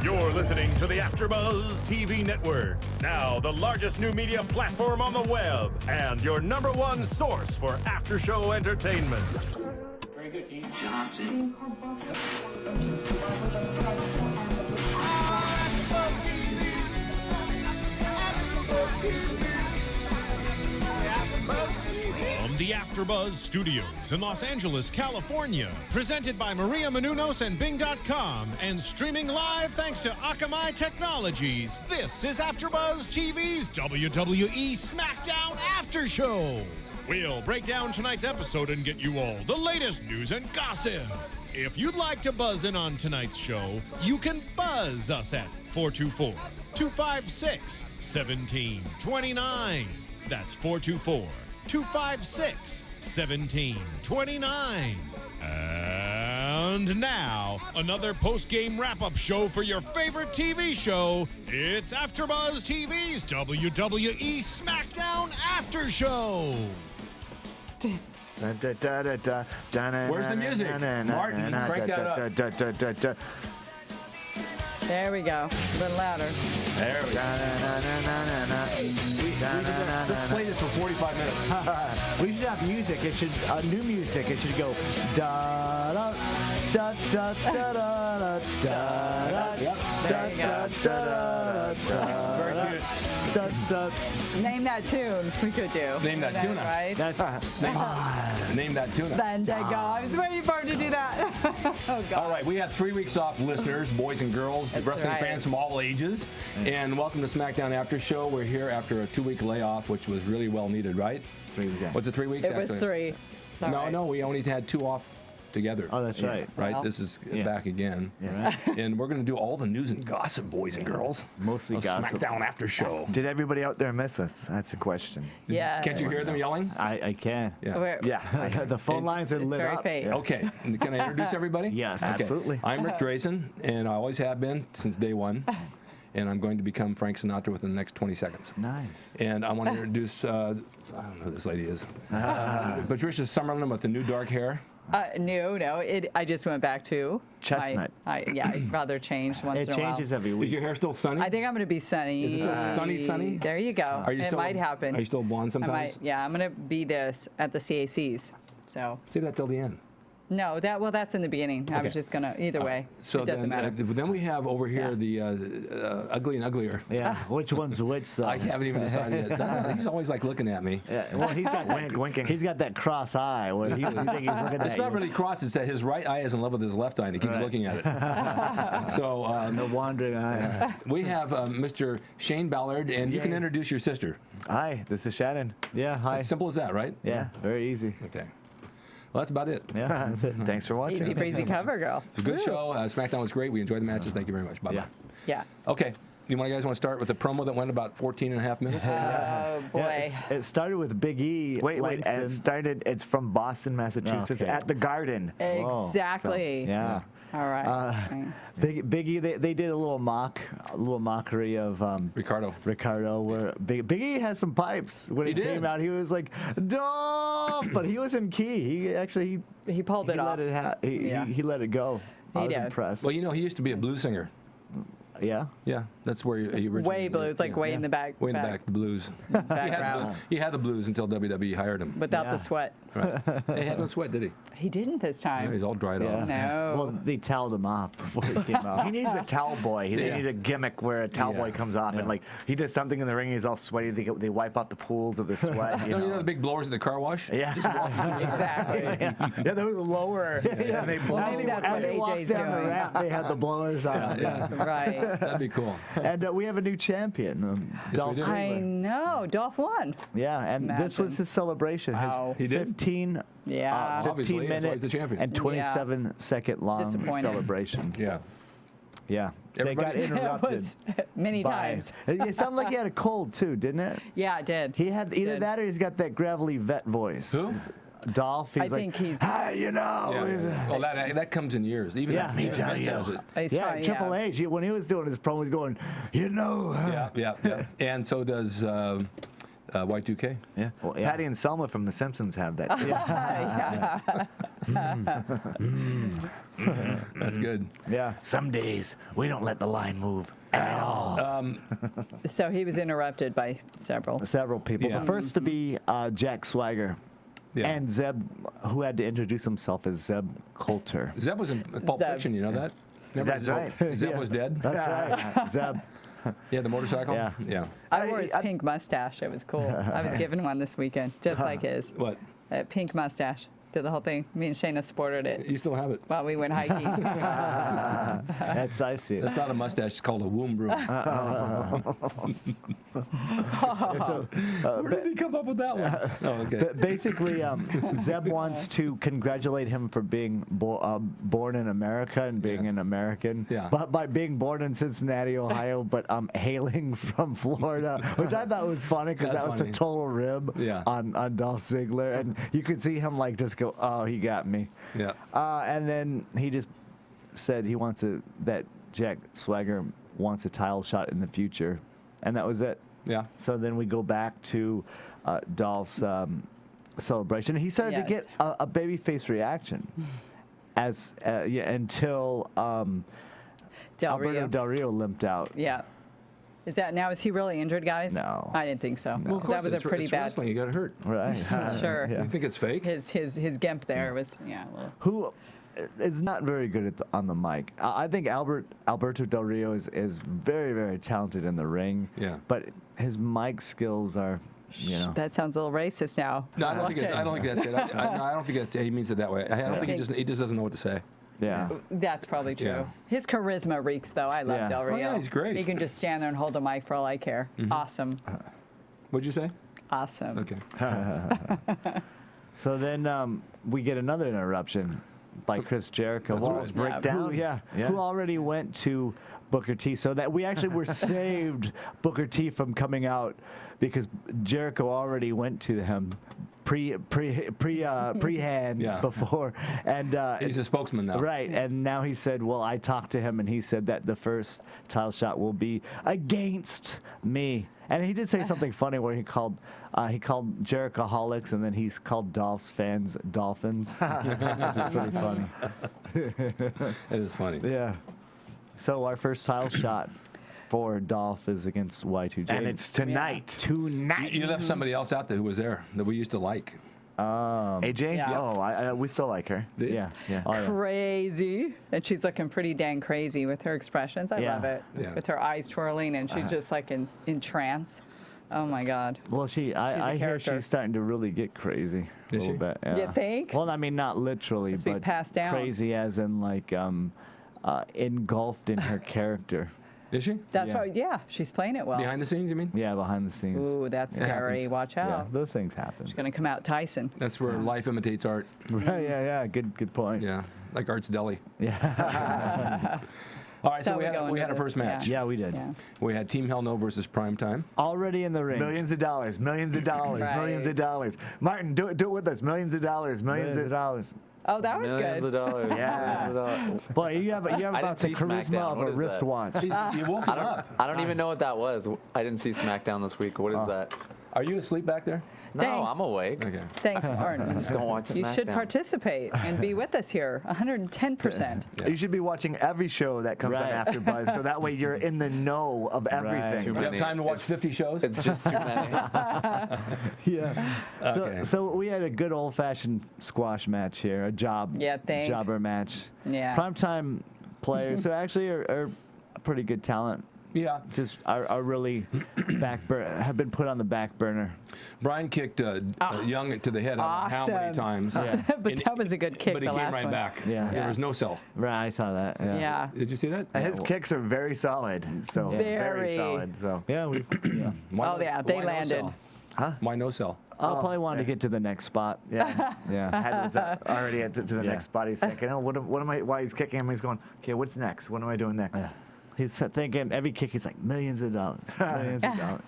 You're listening to the AfterBuzz TV network, now the largest new media platform on the web, and your #1 source for after-show entertainment. Very good, Keith Johnson. From the AfterBuzz Studios in Los Angeles, California, presented by Maria Menounos and Bing.com, and streaming live thanks to Akamai Technologies, this is AfterBuzz TV's WWE SmackDown After Show. We'll break down tonight's episode and get you all the latest news and gossip. If you'd like to buzz in on tonight's show, you can buzz us at 424-256-1729. That's 424-256-1729. And now, another post-game wrap-up show for your favorite TV show. It's AfterBuzz TV's WWE SmackDown After Show. Where's the music? Martin, crank that up. There we go. A little louder. There we go. Let's play this for 45 minutes. We should have music. It should new music. It should go da da da da da da da da. Very cute. Name that tune. We could do. Name that tuna. Right? Name that tuna. Fandango. I was waiting for him to do that. Oh, God. All right, we have 3 weeks off, listeners, boys and girls, wrestling fans from all ages. And welcome to SmackDown After Show. We're here after a 2-week layoff, which was really well needed, right? 3 weeks. Was it 3 weeks? It was 3. No, we only had 2 off together. Oh, that's right. Right, Well. this is back again. Yeah. And we're going to do all the news and gossip, boys and girls. Mostly A gossip. SmackDown After Show. Did everybody out there miss us? That's the question. Yeah. Can't you hear them yelling? I can. Yeah. Yeah. The phone lines are It's lit very up. fake. Okay, can I introduce everybody? Yes, Okay. absolutely. I'm Ric Drasin, and I always have been since day one. And I'm going to become Frank Sinatra within the next 20 seconds. Nice. And I want to introduce, I don't know who this lady is. Patricia Summerland with the new dark hair. No. I just went back to Chestnut. I'd rather change once It in a while. changes every Is week. your hair still sunny? I think I'm going to be sunny. Is it still sunny? There you go. Are you it still, might happen. Are you still blonde I sometimes? might. Yeah, I'm going to be this at the CACs. So Save that till the end. no, that's in the beginning. I was Okay. just going to either way. So it doesn't matter. then we have over here Yeah. the ugly and uglier. Yeah. Which one's which? Though? I haven't even decided yet. He's always like looking at me. Yeah, well, he's got winking. He's got that cross eye where you think he's looking at It's not really cross. It's that his right eye is in love with his left eye, and he keeps looking at it. So the wandering eye. we have Mr. Shane Ballard, and you can introduce your sister. Hi, this is Shannon. Yeah, hi. It's simple as that, right? Yeah, very easy. Okay. Well, that's about it. Yeah, that's it. Thanks for watching. Easy breezy cover, girl. It's a good show. SmackDown was great. We enjoyed the matches. Thank you very much. Bye-bye. Yeah. Yeah. Okay. You guys want to start with the promo that went about 14 and a half minutes? Oh boy. Yeah, it started with Big E. Wait, Langston. It's from Boston, Massachusetts, Okay. at the Garden. Exactly. So, yeah. All right. Right. Big E, they did a little mockery of Ricardo. where Big E has some pipes. When He he did. came out, he was like, Dolph! But he was in key. He pulled it off. He let it go. I He was did. impressed. Well, he used to be a blues singer. Yeah. Yeah, that's where he originally. Way blues, like way in the back. Way in the back, the blues. Background. He had the blues until WWE hired him. Without Yeah. the sweat. Right. He had no sweat, did he? He didn't this Yeah, time. he's all dried Yeah. off. No. Well, they toweled him off before he came out. He needs a towel boy. They Yeah. need a gimmick where a towel boy comes off and like he does something in the ring. He's all sweaty. They wipe out the pools of the sweat. You know the big blowers at the car wash? Yeah. Exactly. Yeah, they were lower. And they blow. Well, maybe that's what As he walks AJ's down the doing. ramp, they had the blowers on. Yeah. Right. That'd be cool. And we have a new champion, Dolph do. I Ziggler. know. Dolph won. Yeah, and this was his celebration. Wow. His He did? 15, Yeah. Obviously, 15 that's why minute he's the champion. and 27-second long Disappointing. celebration. Yeah. Yeah. They got Everybody- It interrupted. was many times. It sounded like he had a cold too, didn't it? Yeah, it did. He had either Did. that or he's got that gravelly vet voice. Who? Dolph. He's I like, think he's- "Hi, you know. Yeah. Well, that comes in years. Even Yeah, me even tell Vince you. has it. He's Yeah, trying- Triple H. When he was doing his promo, he was going, you know. Yeah. And so does Y2K. Yeah. Well, yeah. Patty and Selma from The Simpsons have that. Too. That's good. Yeah. Some days we don't let the line move at all. So he was interrupted by several. Several people. Yeah. The first to be Jack Swagger. Yeah. And Zeb, who had to introduce himself as Zeb Coulter. Zeb was in Pulp Zeb. Fiction, you know that? Remember That's Zeb- right. Zeb Yeah. was dead? That's right. Zeb. Yeah, the motorcycle? Yeah. Yeah. I wore his pink mustache. It was cool. I was given one this weekend, just like his. What? That pink mustache. Did the whole thing. Me and Shayna sported it You still have it. while we went hiking. That's I see. That's not a mustache. It's called a womb broom. So, Where did he come up with that one? Oh, okay. basically, Zeb wants to congratulate him for being born in America and being an American. Yeah. But by being born in Cincinnati, Ohio, but hailing from Florida, which I thought was funny because That's that was funny. a total rib Yeah. on Dolph Ziggler, and you could see him like just go, "Oh, he got me." Yeah. And then he just said he wants that Jack Swagger wants a title shot in the future, and that was it. Yeah. So then we go back to Dolph's celebration. He started to Yes. get a babyface reaction until Del Alberto Rio. Del Rio limped out. Yeah. Is he really injured, guys? No. I didn't think so. Well, of 'Cause that course, was a it's pretty bad. wrestling. You got hurt. Right. Sure. Yeah. You think it's fake? His gimp there was well, Who is not very good on the mic. I think Alberto Del Rio is very, very talented in the ring. Yeah. But his mic skills are, that sounds a little racist now. No, I don't think Watch I don't think that's it. I don't think that's, he means it that way. I don't think he just doesn't know what to say. Yeah. That's probably true. Yeah. His charisma reeks, though. I love Yeah. Del Oh, Rio. yeah, he's great. He can just stand there and hold the mic for all I care. Awesome. What'd you say? Awesome. Okay. So then we get another interruption by Chris Jericho. That's Walls right. break Yeah. down. Who already went to Booker T. So that we actually were saved Booker T from coming out because Jericho already went to him pre-hand Yeah. before, and He's a spokesman now. right. And now he said, "Well, I talked to him, and he said that the first title shot will be against me." And he did say something funny where he called Jericho-holics, and then he's called Dolph's fans dolphins, which is pretty funny. It is funny. Yeah. So our first title shot for Dolph is against Y2J. And it's tonight. tonight. You left somebody else out there who was there that we used to like. AJ? Yeah. Oh, we still like her. Yeah. Yeah. Oh, yeah. Crazy. And she's looking pretty dang crazy with her expressions. I Yeah. love it. Yeah. With her eyes twirling and she's just like in trance. Oh my God. Well, She's a I hear character. she's starting to really get crazy a Is little she? bit. You Yeah. think? Well, I mean, not literally, Must be but passed down. crazy as in like engulfed in her character. Is she? That's Yeah. why, yeah, she's playing it well. Behind the scenes, you mean? Yeah, behind the scenes. Ooh, that's It scary. happens. Watch Yeah, out. those things happen. She's going to come out Tyson. That's where life imitates art. Right, yeah. Good point. Yeah, like Art's Deli. Yeah. All right, so, So we we go had into our first the- match. Yeah, we did. Yeah. We had Team Hell No versus Primetime. Already in the ring. Millions of dollars, millions of dollars, Right. millions of dollars. Martin, do it with us. Millions of dollars, Millions of dollars. Oh, that was Millions good. of dollars. Yeah. Millions of dollars. Boy, you have I about the didn't see charisma SmackDown. of What a is that? wristwatch. You woke him up. I don't even know what that was. I didn't see SmackDown this week. What is that? Are you asleep back there? No, Thanks. I'm awake. Okay. Thanks, Martin. Just don't watch SmackDown. You should participate and be with us here, 110%. You should be watching every show that comes Right. on AfterBuzz, so that way you're in the know of everything. Too You have many. time to watch 50 shows? It's just too many. Yeah. Okay. So we had a good old-fashioned squash match here, a jobber match. Yeah. Primetime players who actually are a pretty good talent. Yeah. Just are really have been put on the back burner. Brian kicked Young to the head I don't know how many Awesome. times. But And- that was a good kick, But he the came last right one. back. Yeah. There was no cell. Right, I saw that. Yeah. Yeah. Did you see that? And his kicks are very solid. So Very. solid. So Yeah. Why Oh, no- yeah, they why no landed. cell? Why no cell? I probably wanted to get to the next spot. yeah. Yeah. Head was already to the Yeah. next spot. He's thinking, oh, what am I? Why he's kicking him? He's going, okay, what's next? What am I doing next? He's thinking every kick he's like millions of dollars. Millions of dollars.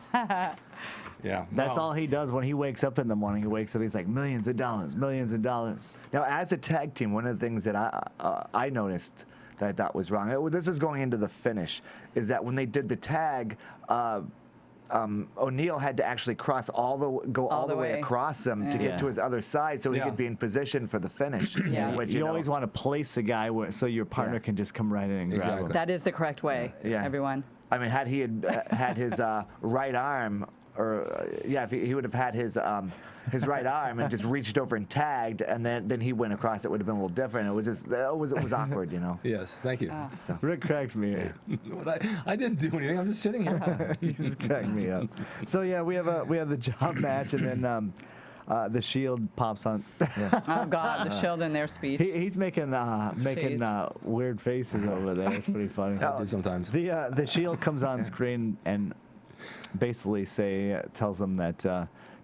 Yeah. That's Wow. all he does when he wakes up in the morning. He wakes up, he's like millions of dollars, millions of dollars. Now, as a tag team, one of the things that I noticed that I thought was wrong, this is going into the finish, is that when they did the tag, O'Neal had to actually cross all the way across him to get to his other side so he could be in position for the finish. Yeah. Which, You always want to place a guy so your partner can just come right in and grab him. That is the correct way, everyone. I mean, had he had his right arm, or if he would have had his right arm and just reached over and tagged, and then he went across, it would have been a little different. It was just it was awkward, you know. Yes, thank you. Rick cracks me up. I didn't do anything. I'm just sitting here. He just cracked me up. So yeah, we have the job match, and then the Shield pops on. Oh God, the Shield in their speech. He's making weird faces over there. It's pretty funny. I do sometimes. The Shield comes on screen and basically tells them that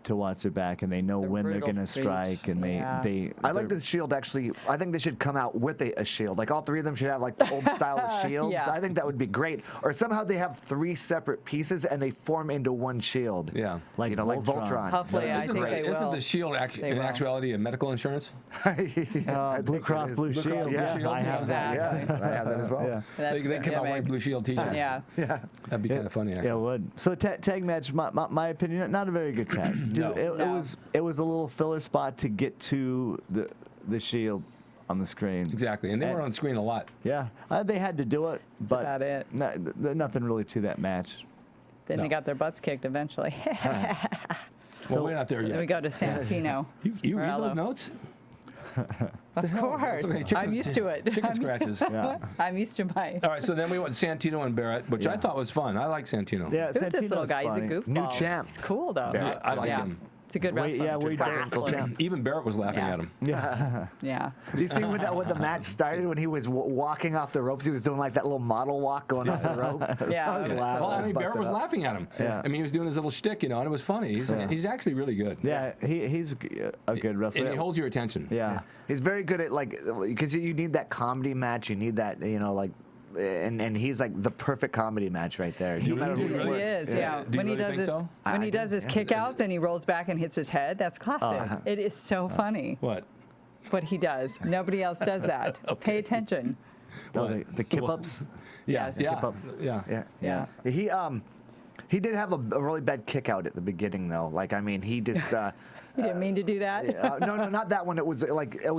to watch their back, and they know when they're brutal going to speech. strike, and I like the Shield actually. I think they should come out with a shield. Like all three of them should have like the old style of shields. Yeah. I think that would be great. Or somehow they have three separate pieces and they form into one shield. Yeah. like like Voltron. Hopefully, I think they will. Isn't the Shield They in will. actuality a medical insurance? Blue Cross Blue Blue Cross Shield. Blue Yeah, Shield, I have that. Exactly. I have that as well. Yeah. That's They come out wearing Blue Shield T-shirts. Yeah. That'd be kind of funny, actually. Yeah, it would. So tag match, my opinion, not a very good tag. No. It was a little filler spot to get to the Shield on the screen. Exactly, and they were on screen a lot. Yeah, they had to do it, but about it. Nothing really to that match. Then they got their butts kicked eventually. Well, we're not there Then we yet. go to Santino. You read Morello. those notes? Of course. Okay, chicken- I'm used to it. Chicken scratches. Yeah, I'm used to my. All right, so then we went Santino and Barrett, which I thought was fun. I like Santino. yeah. Who's this little Santino's guy? funny. He's a goofball. New champ. He's cool though. I like him. It's a good wrestler. Wade Wrestler. Even Barrett was laughing Yeah. at him. Yeah. Did you see when the match started, when he was walking off the ropes, he was doing like that little model walk going off the ropes? Yeah. I was Well, laughing. Well, I mean, Barrett busted was up. laughing at him. Yeah. I mean, he was doing his little shtick, and it was funny. He's actually really good. Yeah, he's a good wrestler. And he holds your attention. Yeah. He's very good at because you need that comedy match. You need that, and he's like the perfect comedy match right there. No matter who He works. is, yeah. Do you When he really does think his so? when he does his kickouts and he rolls back and hits his head, that's classic. Uh-huh. It is so funny What? what he does. Nobody else does that. Pay attention. Oh, the kip ups. Yeah. Yes. Yeah. Skip up. Yeah. Yeah. He did have a really bad kick out at the beginning though. Like I mean, he just. He didn't mean to do that. No, not that one. It was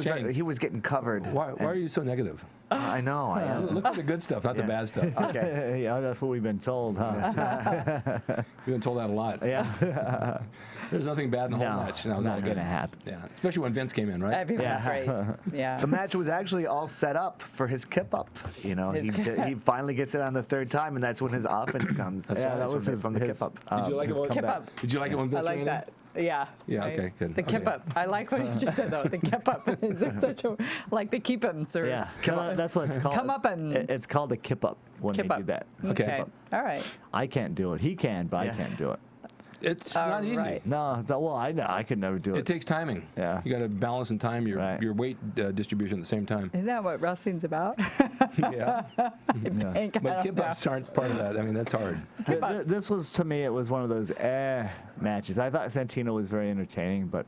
Shane. he was getting covered. Why are you so negative? I know. I am. Look at the good stuff, not the bad stuff. Okay. Yeah, that's what we've been told, huh? We've been told that a lot. Yeah. There's nothing bad in the whole No, match. And that was not all gonna good. happen. Yeah, especially when Vince came in, right? Everyone's great. Yeah. The match was actually all set up for his kip up. You know, His he finally gets it on the third time, and that's when his offense comes. That's Yeah, right. that was from the kip up. Did you like it when Kip up. Did you like it when I Vince like ran that. Yeah. Yeah, right? okay, good. The kip Okay. up. I like what you just said though. The kip up is such a like the keep 'ems or Yeah, that's what it's called. Come up and- It's called a kip up when Kip they up. do that. Okay. All right. I can't do it. He can, but Yeah. I can't do it. It's All not easy. right. No, well, I know I could never do It it. takes timing. Yeah. You got to balance and time your Right. your weight distribution at the same time. Isn't that what wrestling's about? Yeah. I But don't kip know. ups aren't part of that. I mean, that's hard. This was, to me, it was one of those matches. I thought Santino was very entertaining, but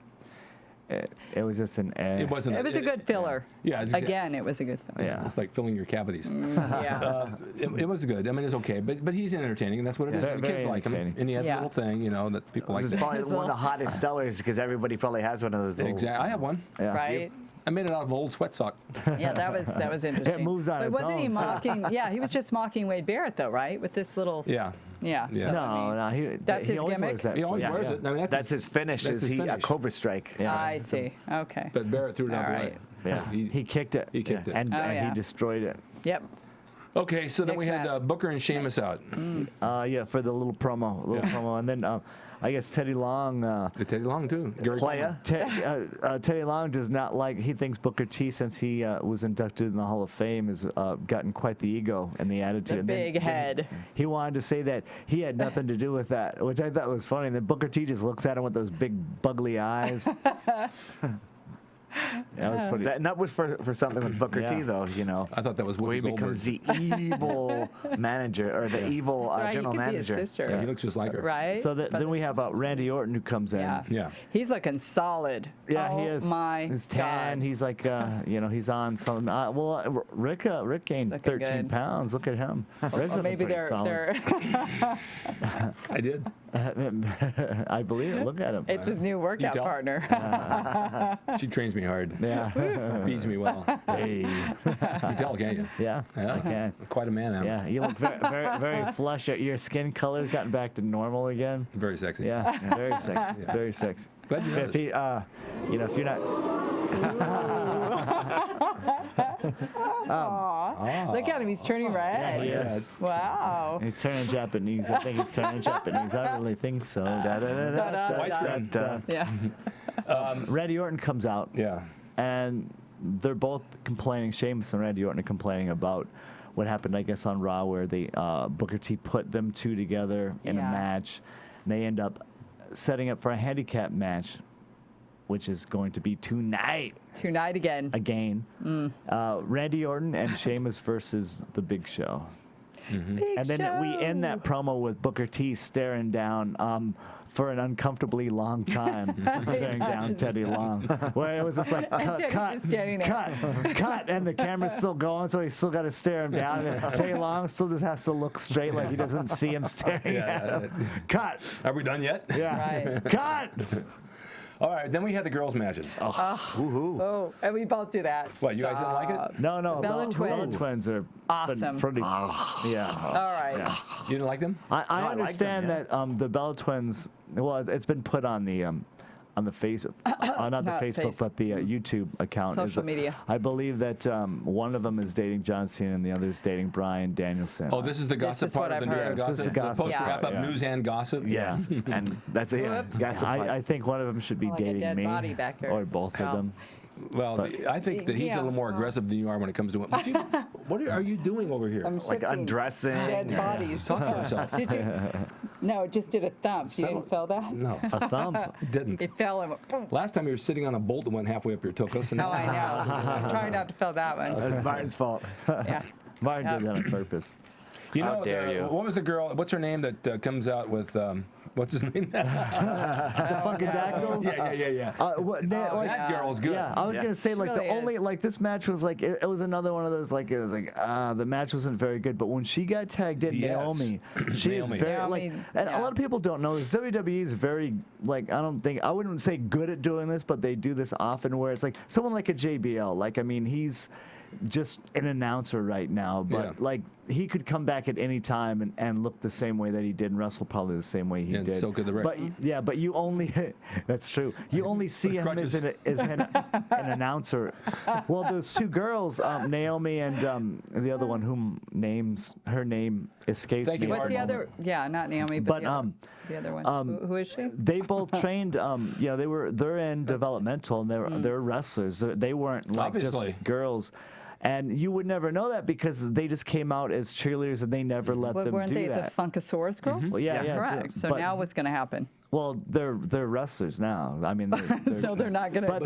it was just an It wasn't. It was a good filler. Yeah. It's Again, it was a good filler. Yeah. It's like filling your cavities. Yeah. It was good. I mean, it's okay. But he's entertaining, and that's what it is. Very- The kids very like him, entertaining. and he has Yeah. a little thing, that people like. This is That. probably one of the hottest sellers because everybody probably has one of those. Little, Exactly. I have one. Yeah. Right. I made it out of an old sweat sock. Yeah, that was interesting. moves on But its wasn't he own. mocking? Yeah, he was just mocking Wade Barrett though, right? With this little. Yeah. Yeah. Yeah. So, No, I mean, no, he, that's he his always gimmick? wears that He always sweat. wears Yeah. it. I mean, That's his finish. That's Is his he a finish. Cobra Strike? Yeah. I see. Okay. But Barrett threw it out All the right. way. Yeah. He- He kicked it. He kicked it. And, Oh, and yeah. he destroyed it. Yep. Okay, so then we Next had match. Booker and Sheamus out. Yeah, for the little promo, and then I guess Teddy Long. They Teddy Long too. Gary Playa. Teddy Long does not like. He thinks Booker T, since he was inducted in the Hall of Fame, has gotten quite the ego and the attitude. The And then- big head. He wanted to say that he had nothing to do with that, which I thought was funny. And then Booker T just looks at him with those big, bugly eyes. That was pretty. Setting up was for something with Booker T, Yeah. though, you know. I thought that was where Whoopi he becomes the evil manager, or the evil That's right, general he could manager. be his sister. Yeah, he looks just like her. Right? So But then we have Randy Orton who comes in. Yeah. Yeah. He's looking solid. Yeah, oh he is. my He's tan. God. He's like, he's on some. Rick gained looking 13 good. pounds. Look at him. Rick's Or maybe looking pretty they're I did. solid. I believe it. Look at him. it's his new workout tell? partner. She trains me hard. Yeah. Feeds me well. Hey. You can tell, can't you? Yeah. Yeah. I can. Quite a man, am. Yeah. You look very flush. Your skin color's gotten back to normal again. Very sexy. Yeah. Very sexy. Yeah. Very sexy. Glad you If noticed. he, if you're not. Look at him. He's turning red. He is. Wow. He's turning Japanese. I think he's turning Japanese. I don't really think so. Widescreen. Yeah. Randy Orton comes out. Yeah. And they're both complaining. Sheamus and Randy Orton are complaining about what happened, I guess, on Raw, where they Booker T put them two together in a Yeah. match. And they end up setting up for a handicap match, which is going to be tonight Tonight again. again. Randy Orton and Sheamus versus The Big Show. Big And then we Show. end that promo with Booker T staring down for an uncomfortably long time, staring down Teddy Long, where it was just like, Teddy's cut, just standing there. cut, and the camera's still going, so he's still got to stare him down. And Teddy Long still just has to look straight, like he doesn't see him staring at him. Cut. Are we done yet? Yeah. Right. Cut. All right. Then we had the girls' matches. Oh, and we both do that. What, you guys didn't like it? Stop. No, Bella Bella Twins. Twins are Awesome. Pretty. Yeah. All right. You didn't like them? I like them, understand yeah. that the Bella Twins. Well, it's been put on the face, not the Not Facebook, face. but the YouTube account. Social media. I believe that one of them is dating John Cena and the other is dating Bryan Danielson. Oh, this is the gossip is part what of the I've news and heard. gossip? This is The gossip post part, wrap up yeah. news and gossip? Yeah, and that's it. Whoops. Gossip part. I think one of them should be Like a dating dead me, body back there. or both So. of them. Well, I think that he's a Yeah. little more aggressive than you are when it comes to it. What are you doing over here? I'm Like shifting undressing. dead bodies. Talk to yourself. Did you? No, it just did a thump. You Settle- didn't feel that? No, A thump. it didn't. It fell and went boom. Last time you were sitting on a bolt that went halfway up your tuchus. Oh, I know. I'm trying not to feel that one. That's Martin's fault. Yeah. Martin Yeah. did that on purpose. You How know, dare you. what was the girl? What's her name that comes out with? What's his name? The fucking dactyls. yeah. That girl's good. Yeah, I was gonna say like really the only is. like this match was like it was another one of those like it was like the match wasn't very good, but when she got tagged in, Yes. Naomi, she is Naomi. very like, Naomi, and a yeah. lot of people don't know this. WWE is very like I wouldn't say good at doing this, but they do this often where it's like someone like a JBL, like I mean he's just an announcer right now, but Yeah. like he could come back at any time and look the same way that he did and wrestle probably the same way he And did. so could the Rick. But you only that's true. You only see him crutches. as an announcer. Well, those two girls, Naomi and the other one, her name escapes Thank me. you, at What's the the moment. other? Yeah, not Naomi, But, but the other one. Who is she? They both trained. They're in developmental and they're wrestlers. They weren't like Obviously. just girls. And you would never know that because they just came out as cheerleaders and they never let Well, them weren't do they that. the Funkasaurus girls? Well, yeah. Correct. So but- now what's going to happen? Well, they're wrestlers now. I mean, So they're not going to. But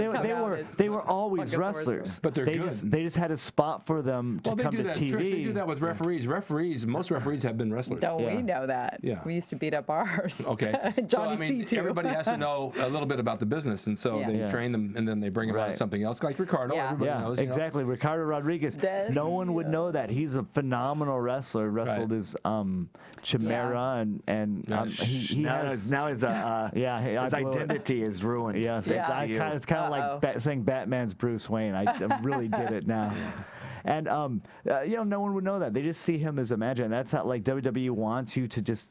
they were always Funkasaurus wrestlers. But they're they good. They just had a spot for them to Well, they come do to that. TV. Trish, they do that with referees. Most referees have been wrestlers. Don't Yeah. we know that? Yeah. We used to beat up ours. Okay. Johnny so, I mean, C too. everybody has to know a little bit about the business, and so Yeah. they Yeah. train them, and then they bring them on to Right. something else, like Ricardo. Yeah. Everybody Yeah, knows. you know. exactly. Ricardo Rodriguez. Then- no one would know that. He's a phenomenal wrestler. Wrestled his Chimera and he has Now his yeah. his I blew it. identity is ruined. Yes, Yeah. it's kind of Uh-oh. like saying Batman's Bruce Wayne. I really did it now. And no one would know that. They just see him as a manager, and that's how like WWE wants you to just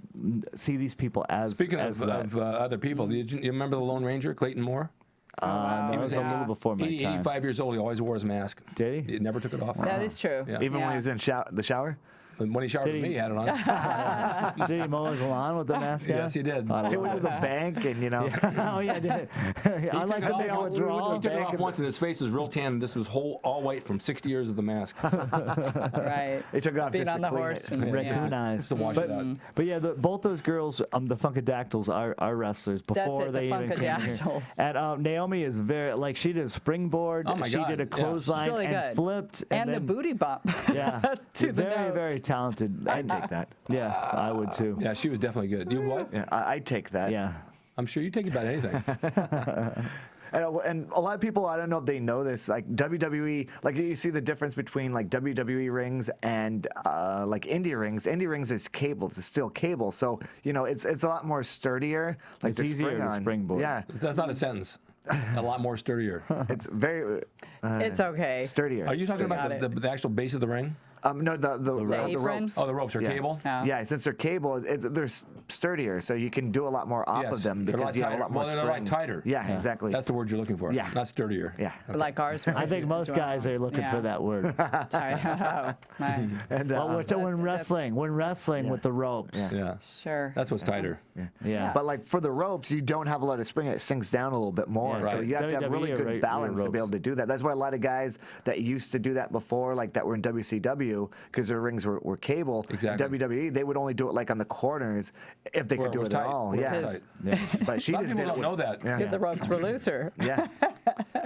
see these people as. Speaking as of, that. other people, did you remember the Lone Ranger, Clayton Moore? No, He it was was a little before my time. 85 years old. He always wore his mask. Did he? He never took it off. That is true. Yeah. Even when he was in the shower. When he showered with me, he had it on. Did he mow his lawn with the mask on? Yes, he did. He went to the bank and, you know. Oh, yeah, did. I like to know what's wrong. He took it off once, and his face was real tan. And this was all white from 60 years of the mask. Right. He took it off Being just on to the clean horse. it. And, Raccoon yeah. eyes. Just to wash it out. But yeah, both those girls, the Funkadactyls, are wrestlers before it, they the even came here. Funkadactyls. And Naomi is very, like, she did a springboard. Oh my she God, did a yeah. clothesline She's really and good. flipped. And the then, booty bump. Yeah. to the very, nose. very talented. I'd take that. Yeah, I would too. Yeah, she was definitely good. You what? Yeah, I'd take that. Yeah. I'm sure you take about anything. And a lot of people, I don't know if they know this, like WWE, like you see the difference between like WWE rings and like indie rings. Indie rings is cable, it's still cable, so you know it's a lot more sturdier. Like It's to easier spring to on. springboard. Yeah, That's not a sentence. A lot more sturdier. it's very It's okay. sturdier. Are you talking Got about it. the actual base of the ring? No, the apron? ropes. Oh, the ropes are Yeah. cable? Oh. Yeah, since they're cable, they're sturdier, so you can do a lot more off Yes, of them they're a because lot you have a tighter. lot more Well, they're a lot spring. tighter. Yeah, exactly. That's the word you're looking for. Yeah. Not sturdier. Yeah. Like ours. I think most guys are looking for that word. Sorry. Oh, right. And Well, when wrestling Yeah. with the ropes. Yeah. Sure. That's what's tighter. Yeah. But like for the ropes, you don't have a lot of spring. It sinks down a little bit more. Yeah, So right. you have to have really WWE good or balance to be ropes. able to do that. That's why a lot of guys that used to do that before, like that were in WCW, because their rings were cable. Exactly. WWE, they would only do it like on the corners if they Where could do it was it tight. at all. Where it Yeah. was tight. Yeah. But she A lot of just people did don't it know with- that. Yeah. Because the ropes were looser. Yeah.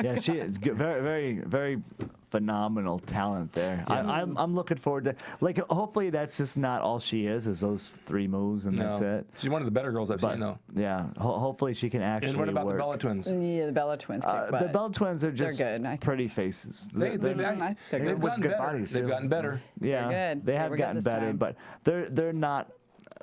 Yeah, she is very, very, very phenomenal talent there. I'm looking forward to, like, hopefully that's just not all she is those 3 moves and that's No. it. She's one of the better girls I've But seen, though. yeah, hopefully she can actually And what about work. the Bella Twins? Yeah, the Bella Twins kick The butt. Bella Twins are They're just good, I think. pretty faces. They've they're gotten good better. bodies, They've too. gotten better. Yeah, good. they They have were good gotten this better, time. but they're not.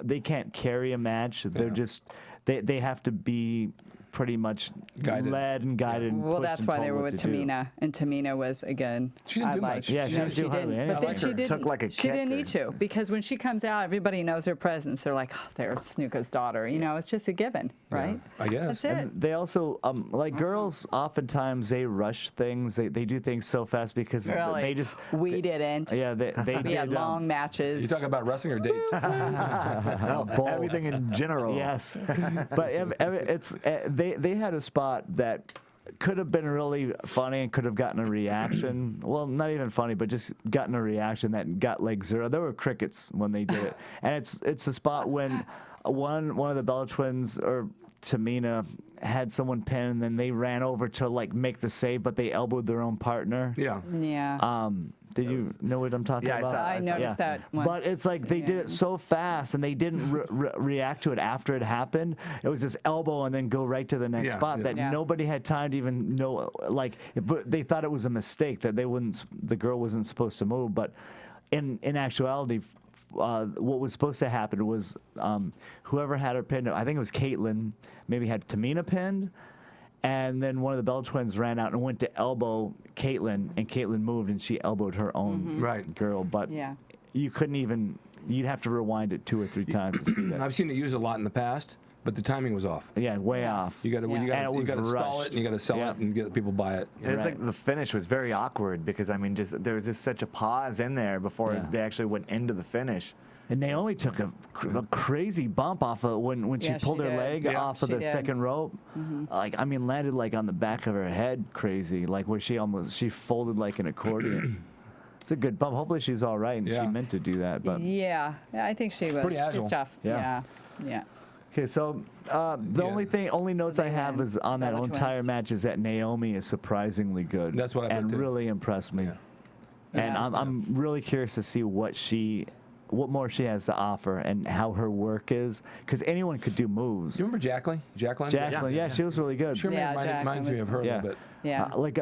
They can't carry a match. They're Yeah. just they have to be pretty much Guided. led and guided. And Well, pushed that's and why told they were what with to do. Tamina, and Tamina was again. She didn't I do liked- much. Yeah, she no, didn't do hardly didn't. But anything. then she didn't. Took like a She didn't kick need to because when she comes out, everybody knows her presence. They're like, oh, there's Snuka's daughter. You know, it's just a given, right? I guess. That's it. And they also like girls. Oftentimes they rush things. They do things so fast because Really? they just. We didn't. Yeah, they We did. had long matches. You talk about wrestling or dates? both. Everything in general. Yes, but it's they had a spot that could have been really funny and could have gotten a reaction. Well, not even funny, but just gotten a reaction that got like 0. There were crickets when they did it, and it's a spot when one of the Bella Twins or Tamina had someone pinned, and then they ran over to like make the save, but they elbowed their own partner. Yeah. Yeah. Did you know what I'm talking Yeah, I about? saw- I noticed that once. But it's like they did it so fast and they didn't react to it after it happened. It was this elbow and then go right to the next Yeah, spot yeah. that Yeah. nobody had time to even know. Like, but they thought it was a mistake that the girl wasn't supposed to move. But in actuality, what was supposed to happen was whoever had her pinned, I think it was Caitlyn, maybe had Tamina pinned. And then one of the Bella Twins ran out and went to elbow Caitlyn, and Caitlyn moved and she elbowed her own Right. girl. But Yeah. you couldn't even, you'd have to rewind it 2 or 3 times to see that. I've seen it used a lot in the past, but the timing was off. Yeah, way off. You got to Yeah. you got And it you was got to stall rushed. it and you got to sell Yeah. it and get people buy it. It was Right. like the finish was very awkward because I mean, just there was just such a pause in there before Yeah. they actually went into the finish. And Naomi took a crazy bump off of when she Yeah, pulled she her did. leg Yeah. off of She the did. second rope. Like, I mean, landed like on the back of her head, crazy. Like where she folded like an accordion. It's a good bump. Hopefully she's all right and Yeah. she meant to do that. But Yeah, I think she was. pretty agile. She's tough. Yeah. Yeah. okay, so the only notes I they have win. is on that Bella entire Twins. match is that Naomi is surprisingly good. That's what I and put too. really impressed me. Yeah. And Yeah. I'm really curious to see what more she has to offer and how her work is, because anyone could do moves. You remember Jacqueline? Jacqueline, yeah, she was really good. Sure, Yeah, reminds Jacqueline me was of her a Yeah. little bit. Yeah. Like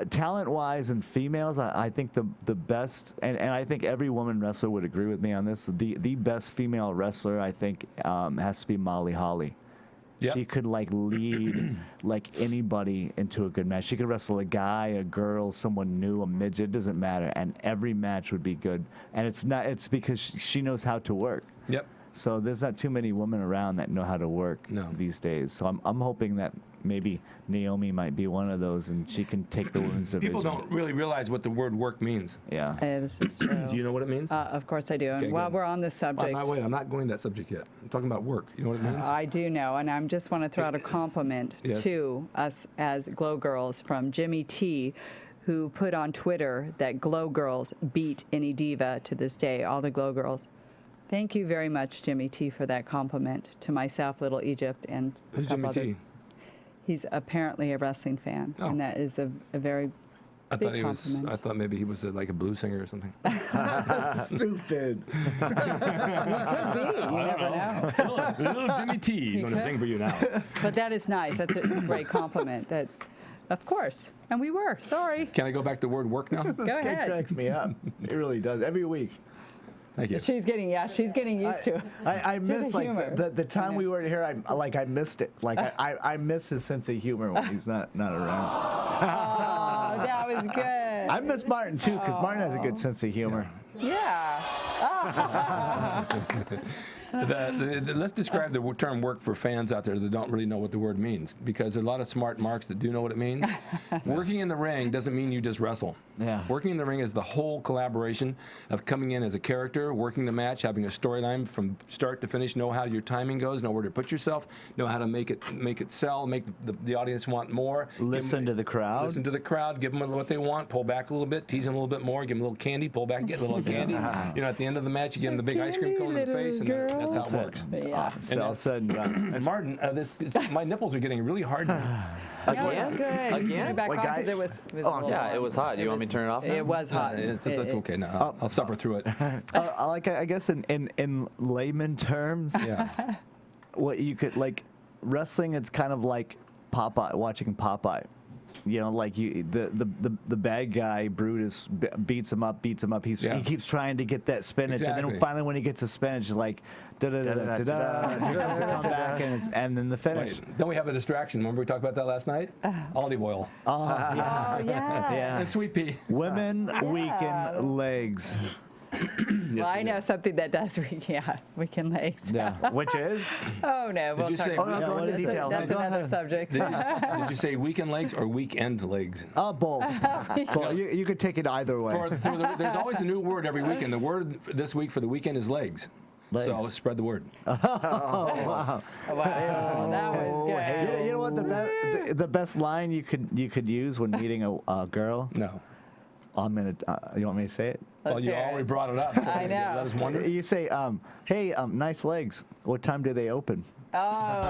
talent-wise and females, I think the best, and I think every woman wrestler would agree with me on this. The best female wrestler, I think, has to be Molly Holly. Yep. She could like lead like anybody into a good match. She could wrestle a guy, a girl, someone new, a midget. It doesn't matter, and every match would be good. And it's because she knows how to work. Yep. So there's not too many women around that know how to work these days. So I'm hoping that maybe Naomi might be one of those, and she can take the women's division. People don't really realize what the word work means. Yeah. This is true. Do you know what it means? Of course I do. Okay, And while good. we're on this subject, I'm not going to that subject yet. I'm talking about work. You know what it means? I do know, and I just want to throw out a compliment Yes. to us as Glow Girls from Jimmy T, who put on Twitter that Glow Girls beat any diva to this day, all the Glow Girls. Thank you very much, Jimmy T, for that compliment to myself, Little Egypt, and a Who's couple Jimmy other. T? He's apparently a wrestling fan, Oh. and that is a very I big thought he was. compliment. I thought maybe he was like a blues singer or something. Stupid. You never know. Little Jimmy T. He's going to sing for you now. But that is nice. That's a great compliment. That, of course. And we were. Sorry. Can I go back to the word work now? Go This guy ahead. cracks me up. It really does. Every week. Thank you. She's getting used to it. I miss the like humor. the time Yeah. we weren't here. I missed it. Like I miss his sense of humor when he's not around. Oh, that was good. I miss Martin too, because Martin has a good sense of humor. Yeah. Let's describe the term work for fans out there that don't really know what the word means, because there are a lot of smart marks that do know what it means. Working in the ring doesn't mean you just wrestle. Yeah. Working in the ring is the whole collaboration of coming in as a character, working the match, having a storyline from start to finish, know how your timing goes, know where to put yourself, know how to make it sell, make the audience want more. Listen to the crowd. Listen to the crowd, give them what they want, pull back a little bit, tease them a little bit more, give them a little candy, pull back, get a little candy. You know, at the end of the match, you give them the big ice cream cone in the face, and that's how it works. Yeah. So all said and done. And Martin, my nipples are getting really hard now. No, it's good. Again? Put it back What on guy? because it was Oh, I'm a sorry. little Yeah, hot. it was hot. You want me to turn it off now? It was hot. That's It- okay now. I'll suffer through it. Like I guess in layman terms, Yeah. what you could like wrestling, it's kind of like Popeye, watching Popeye. You know, like the bad guy Brutus beats him up. He keeps trying to get that spinach, and Exactly. then finally when he gets the spinach, it's like da da da da da. Here comes the comeback, and then the finish. Wait, then we have a distraction. Remember we talked about that last night? Olive oil Oh, yeah. Yeah. and sweet pea. Women weaken legs. Well, I know something that does weaken legs. Yeah, which is Oh, no. We'll you talk say about we- go into that's detail. That's Go another ahead. subject. Did you say weekend legs or weekend legs? both. Both. You could take it either way. There's always a new word every weekend. The word this week for the weekend is legs. So Legs. spread the word. Wow, that was good. You know what the best line you could use when meeting a girl? No. I'm gonna. You want me to say it? Well, Let's you hear it. already brought it up. So I know. Let us wonder. You say, "Hey, nice legs. What time do they open?" Oh,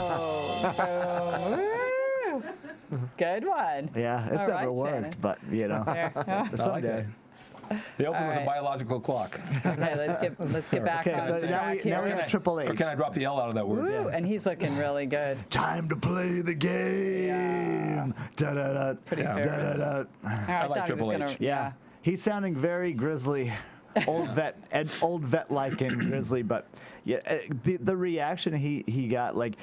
boom. Good one. Yeah, it's All never right, worked, Shannon. but you know, There. someday. They open All with a right. biological clock. Okay, let's get back Okay, on so track now we here. have Triple Or H. can I drop the L out of that word? Woo, and he's looking really good. Time to play the game. Yeah. Da da da. Pretty Da famous. da da. I like thought he was Triple gonna. H. Yeah, he's sounding very grizzly, old vet-like and grizzly. But yeah, the reaction he got, like,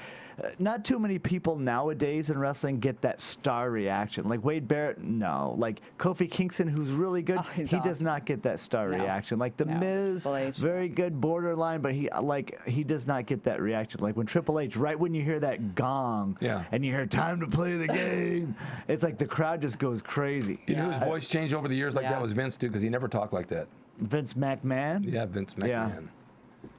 not too many people nowadays in wrestling get that star reaction. Like Wade Barrett, no. Like Kofi Kingston, who's really good, Oh, he's he does awesome. not get that star No. reaction. Like the No, Miz, Triple H. very good borderline, but he does not get that reaction. Like when Triple H, right when you hear that gong, Yeah. and you hear time to play the game, it's like the crowd just goes crazy. You know whose voice changed over the years like Yeah. that was Vince, too, because he never talked like that. Vince McMahon. Yeah, Vince McMahon. Yeah.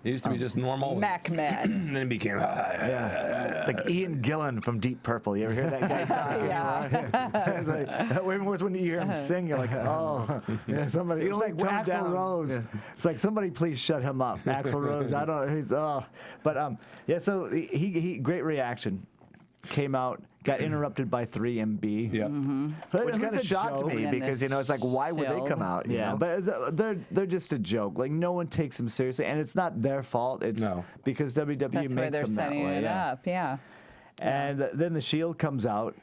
He used to be just normal. McMahon. And then he became. It's like Ian Gillan from Deep Purple. You ever hear that guy talking? Yeah. It's like, that way worse when you hear him sing. You're like, oh. Yeah, somebody. You It's don't like like Axl Axl Rose. Yeah. It's like somebody please shut him up. Axl Rose. I don't. He's but yeah. So he great reaction. Came out, got interrupted by 3MB. Yep. Which kind of shocked me And because, this it's like, why would they shield. come out? you Yeah, know? but they're just a joke. Like no one takes them seriously, and it's not their fault. It's No. because WWE That's why makes they're them that setting way. it Yeah. up. Yeah. And then the Shield comes out,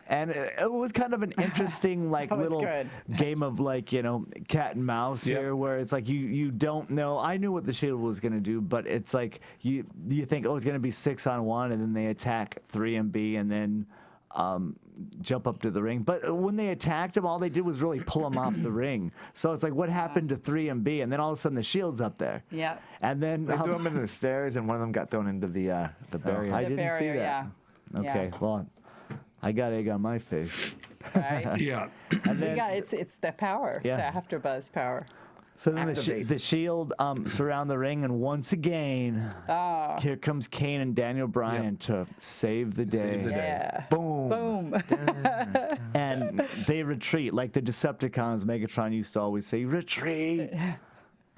and it was kind of an interesting like That was little good. game of like cat and mouse Yep. here, where it's like you don't know. I knew what the Shield was gonna do, but it's like you think it's gonna be 6-on-1, and then they attack 3MB, and then jump up to the ring. But when they attacked him, all they did was really pull him off the ring. So it's like, what happened to 3MB? And then all of a sudden the Shield's up there. Yeah. And then They threw him into the stairs, and one of them got thrown into the barrier. I The didn't see barrier, that. yeah. Okay, Yeah. well, I got egg on my face. Right? Yeah. And then, It's the power. Yeah. It's the AfterBuzz power. so then Activate. the Shield surround the ring, and once again, here comes Kane and Daniel Bryan to save the day. Save the day. Yeah. Boom. Boom. And they retreat like the Decepticons. Megatron used to always say, "Retreat."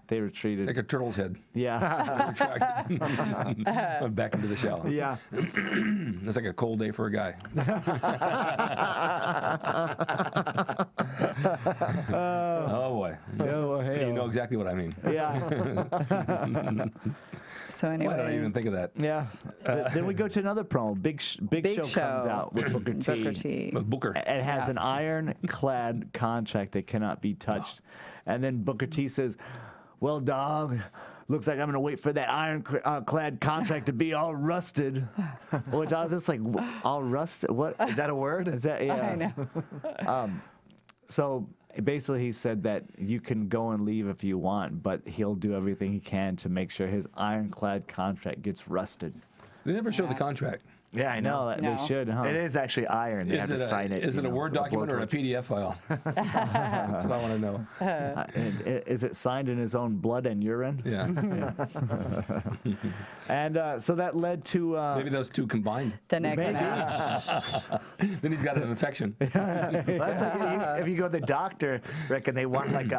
They retreated. Like a turtle's head. Yeah. Retracted. Went back into the shell. Yeah. It's like a cold day for a guy. Oh boy. Oh, hey, You know exactly what I mean. Yeah. So Why did I anyway, even think of that? Yeah. Then we go to another promo. Big Show comes out with Booker T. Booker T. Booker. It has an ironclad contract that cannot be touched. And then Booker T says, "Well, dog, looks like I'm going to wait for that ironclad contract to be all rusted." Which I was just like, all rusted? What? Is that a word? Is that, yeah. I know. So basically he said that you can go and leave if you want, but he'll do everything he can to make sure his ironclad contract gets rusted. They never show the contract. Yeah, I know. No, No. they should, huh? It is actually iron. They have to sign it. Is you it a know, Word with document or a blowtorch. PDF file? That's what I want to know. Is it signed in his own blood and urine? Yeah. And so that led to Maybe those two combined. The next Maybe. match. Then he's got an infection. Well, that's like if you go to the doctor, Rick, and they want like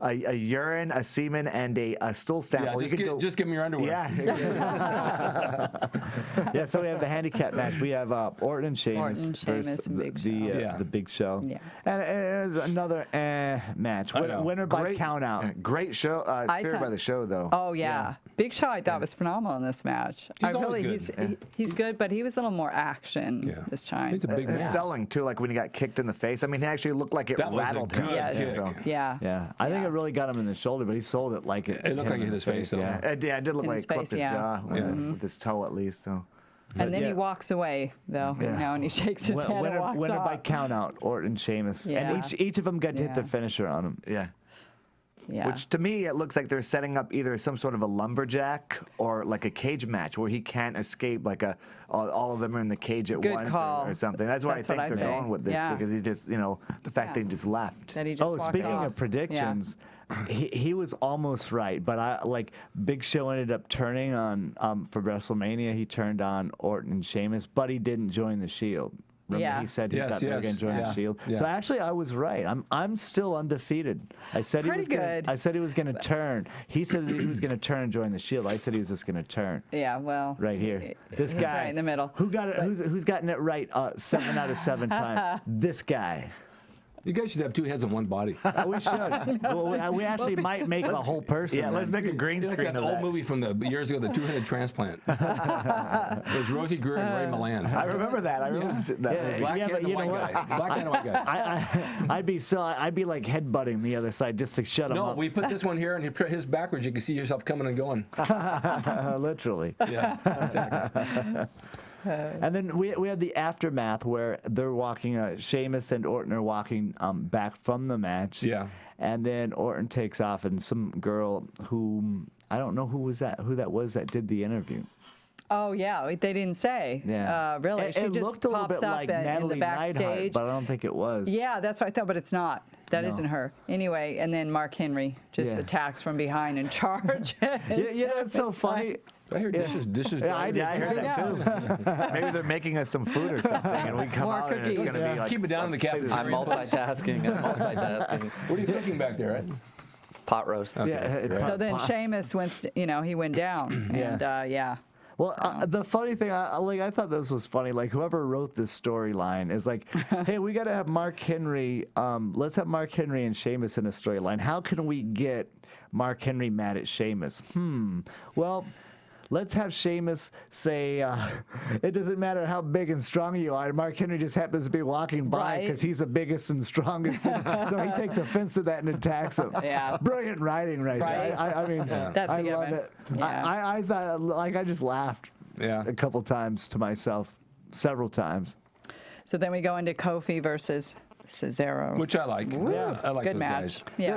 a urine, a semen, and a stool sample. Yeah, just give me your underwear. Yeah. yeah, so we have the handicap match. We have Orton and Sheamus Orton, Sheamus, versus and Big Show. Yeah. the Big Show. Yeah. And it was another match. I know. Winner by Great- count out. Great show. Spirit thought- by the show, though. Oh yeah. Big Show I thought was phenomenal in this match. He's always good. He's good, but he was a little more action Yeah. this time. He's a big His man. selling too, like when he got kicked in the face. I mean, he actually looked like it That was a rattled him. good Yes. kick. So, Yeah. Yeah, I think Yeah. it really got him in the shoulder, but he sold it like it. It looked hit like him it in hit his face, though. yeah, it did look In like his he clipped face, his yeah. jaw with his toe at least, though. And then yeah. he walks away though, and he shakes his head and walks winner by off. count out. Orton, Sheamus, Yeah. and each of them got to hit the Yeah. finisher on him. Yeah. Yeah. Which to me, it looks like they're setting up either some sort of a lumberjack or like a cage match where he can't escape. Like all of them are in the cage at Good once call. or something. That's why That's I what think I they're say. going with this Yeah. because he just, the fact that he just left. that he just Oh, walks speaking off. of predictions, he was almost right, but I like Big Show ended up turning on for WrestleMania. He turned on Orton and Sheamus, but he didn't join the Shield. Remember Yeah. he said he Yes, thought they were yes, going to join yeah, the Shield. yeah. So actually, I was right. I'm still undefeated. I said he Pretty was gonna, good. I said he was going to turn. He said that he was going to turn and join the Shield. I said he was just going to turn. Yeah, well. Right here, this he's guy right in the middle. Who got it? Who's gotten it right 7 out of 7 times? This guy. You guys should have two heads on one body. We should. Well, we actually might make a whole person. Yeah, let's then. make a green It's like screen that of old that. movie from the years ago, the two-headed transplant. It was Rosie Greer and Ray Milan. I remember that. I remember that Yeah. movie. Black Yeah, guy but and a you know white what? guy. Black guy and a white guy. I'd be like headbutting the other side just to shut him No, up. we put this one here and you put his backwards. You can see yourself coming and going. Literally. Yeah, exactly. And then we had the aftermath where they're walking. Sheamus and Orton are walking back from the match. Yeah. And then Orton takes off, and some girl who I don't know who that was that did the interview. Oh yeah, they didn't say. Yeah. Really, It, she it just looked a little pops bit up like in the Natalie Neidhart, backstage. but I don't think it was. Yeah, that's what I thought, but it's not. That No. isn't her. Anyway, and then Mark Henry just Yeah. attacks from behind and charges. It's so funny. I hear dishes. Yeah, I did. Yeah, I heard that too. Maybe they're making us some food or something, and we come More out and it's cookies. going to be like Keep it down in the cafeteria. I'm multitasking. What are you cooking back there, Ed? Pot roast. Yeah. So then Sheamus went, he went down, and yeah. Well, the funny thing, I thought this was funny. Like, whoever wrote this storyline is like, hey, we got to have Mark Henry. Let's have Mark Henry and Sheamus in a storyline. How can we get Mark Henry mad at Sheamus? Well, let's have Sheamus say, it doesn't matter how big and strong you are. Mark Henry just happens to be walking by Right. because he's the biggest and strongest. So he takes offense to that and attacks him. Yeah. Brilliant writing right Right. there. I mean, That's a I love given. it. Yeah. I thought, I just laughed Yeah. a couple times to myself, several times. So then we go into Kofi versus Sisera. Which I like. Yeah. I like Good those match. guys. Yeah.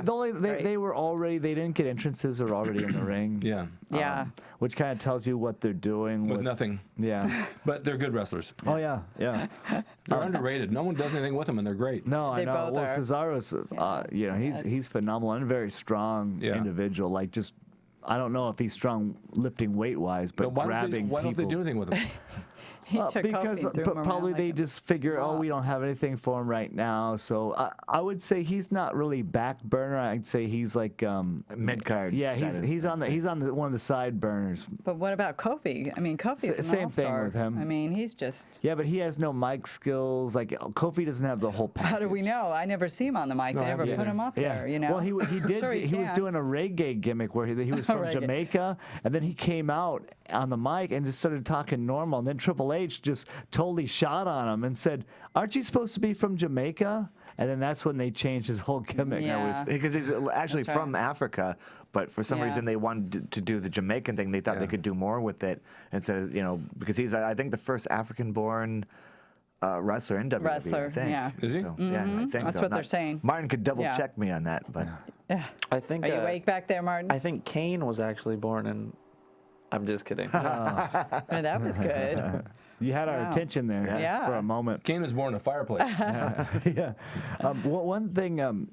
They were already, they didn't get entrances, they're already in the ring. Yeah. Yeah. Which kind of tells you what they're doing. With nothing. Yeah. But they're good wrestlers. Oh, yeah, yeah. They're underrated. No one does anything with them, and they're great. No, They I know. both Well, are. Cesaro's, you know, he's phenomenal and a very strong Yeah. individual. Like, just, I don't know if he's strong lifting weight-wise, but But grabbing why don't they people. do anything with them? He took Because Kofi and threw him around probably like they a just figure, oh, rock. we don't have anything for him right now. So I would say he's not really back burner. I'd say he's like Mid card. yeah, he's on one of the side burners. But what about Kofi? I mean, Kofi's an Same thing all-star. with him. I mean, he's just. Yeah, but he has no mic skills. Like Kofi doesn't have the whole package. How do we know? I never see him on the mic. No, They I never haven't put either. him up Yeah. there. You know. Well, he did. Sure, he was can. doing a reggae gimmick where he was from Reggae. Jamaica, and then he came out on the mic and just started talking normal. And then Triple H just totally shot on him and said, "Aren't you supposed to be from Jamaica?" And then that's when they changed his whole gimmick. Yeah. Because he's actually That's right. from Africa, but for some Yeah. reason they wanted to do the Jamaican thing. They thought they Yeah. could do more with it instead of, you know, because he's, I think, the first African-born wrestler in WWE. Wrestler, I think. yeah. Is he? So, yeah, I think That's so. what they're saying. Martin could double Yeah. check me on that, but Yeah. I think. Are you awake back there, Martin? I think Kane was actually born in. I'm just kidding. Oh, that was good. You had our Wow. attention there Yeah. for a moment. Kane was born in a fireplace. Yeah. One thing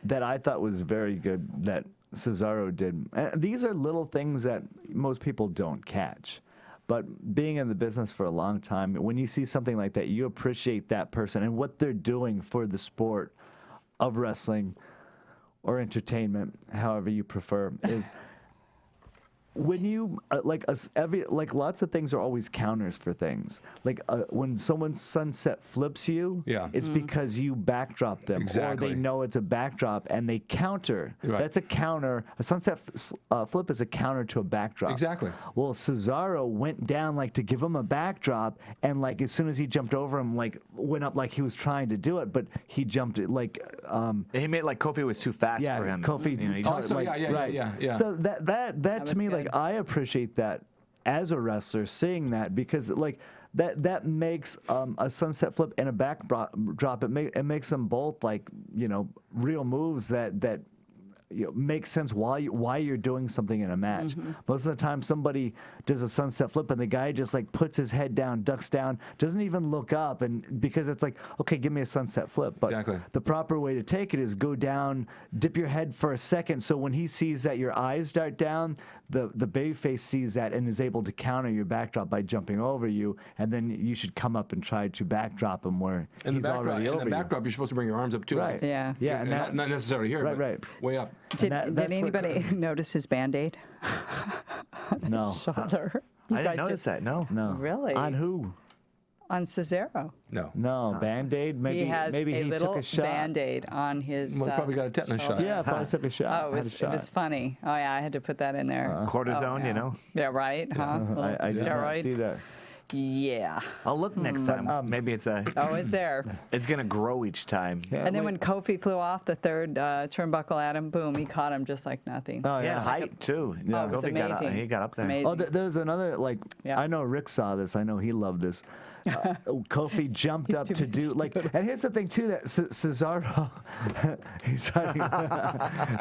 that I thought was very good that Cesaro did. These are little things that most people don't catch. But being in the business for a long time, when you see something like that, you appreciate that person and what they're doing for the sport of wrestling or entertainment, however you prefer, is when you lots of things are always counters for things. Like when someone's sunset flips you, Yeah. it's because you backdrop them, or Exactly. they know it's a backdrop and they counter. Right. That's a counter. A sunset flip is a counter to a backdrop. Exactly. Well, Cesaro went down like to give him a backdrop, and like as soon as he jumped over him, like went up like he was trying to do it, but he jumped it like. he made like Kofi was too fast Yeah, for him. Kofi. You know, he Oh, totally- so like, yeah. right. So that to was me, good. like I appreciate that as a wrestler, seeing that because like that makes a sunset flip and a backdrop. It makes them both like real moves that makes sense why you're doing something in a match. Most of the time, somebody does a sunset flip and the guy just like puts his head down, ducks down, doesn't even look up, and because it's like, okay, give me a sunset flip. But Exactly. the proper way to take it is go down, dip your head for a second, so when he sees that your eyes dart down, the babyface sees that and is able to counter your backdrop by jumping over you, and then you should come up and try to backdrop him where And he's already over the backdrop, you're supposed to bring your arms up too. Right. Yeah. Yeah, and not, that, not necessarily here, Right, but right. way up. Did, that's did what- anybody notice his Band-Aid? no, Shoulder. You I guys didn't notice just- that. No. no. Really? On who? On Cesaro. No. No, Band-Aid. Maybe He has maybe a he little took a shot. Band-Aid on his. Well, he probably got a tetanus shot. Yeah, probably took a shot. Oh, had a it shot. was funny. Oh yeah, I had to put that in there. Cortisone, Oh, you know. Yeah, right. Huh? Little I did not steroid. see that. Yeah. I'll look next time. Maybe it's Oh, it's there. it's gonna grow each time. Yeah, And then wait. when Kofi flew off the third turnbuckle at him, boom, he caught him just like nothing. Oh Yeah, yeah. height too. Oh, it was Kofi got up, amazing. he got up there. Amazing. Oh, there's another like Yeah. I know Rick saw this. I know he loved this. Kofi jumped He's up too to busy do like, and here's the thing too that Cesaro,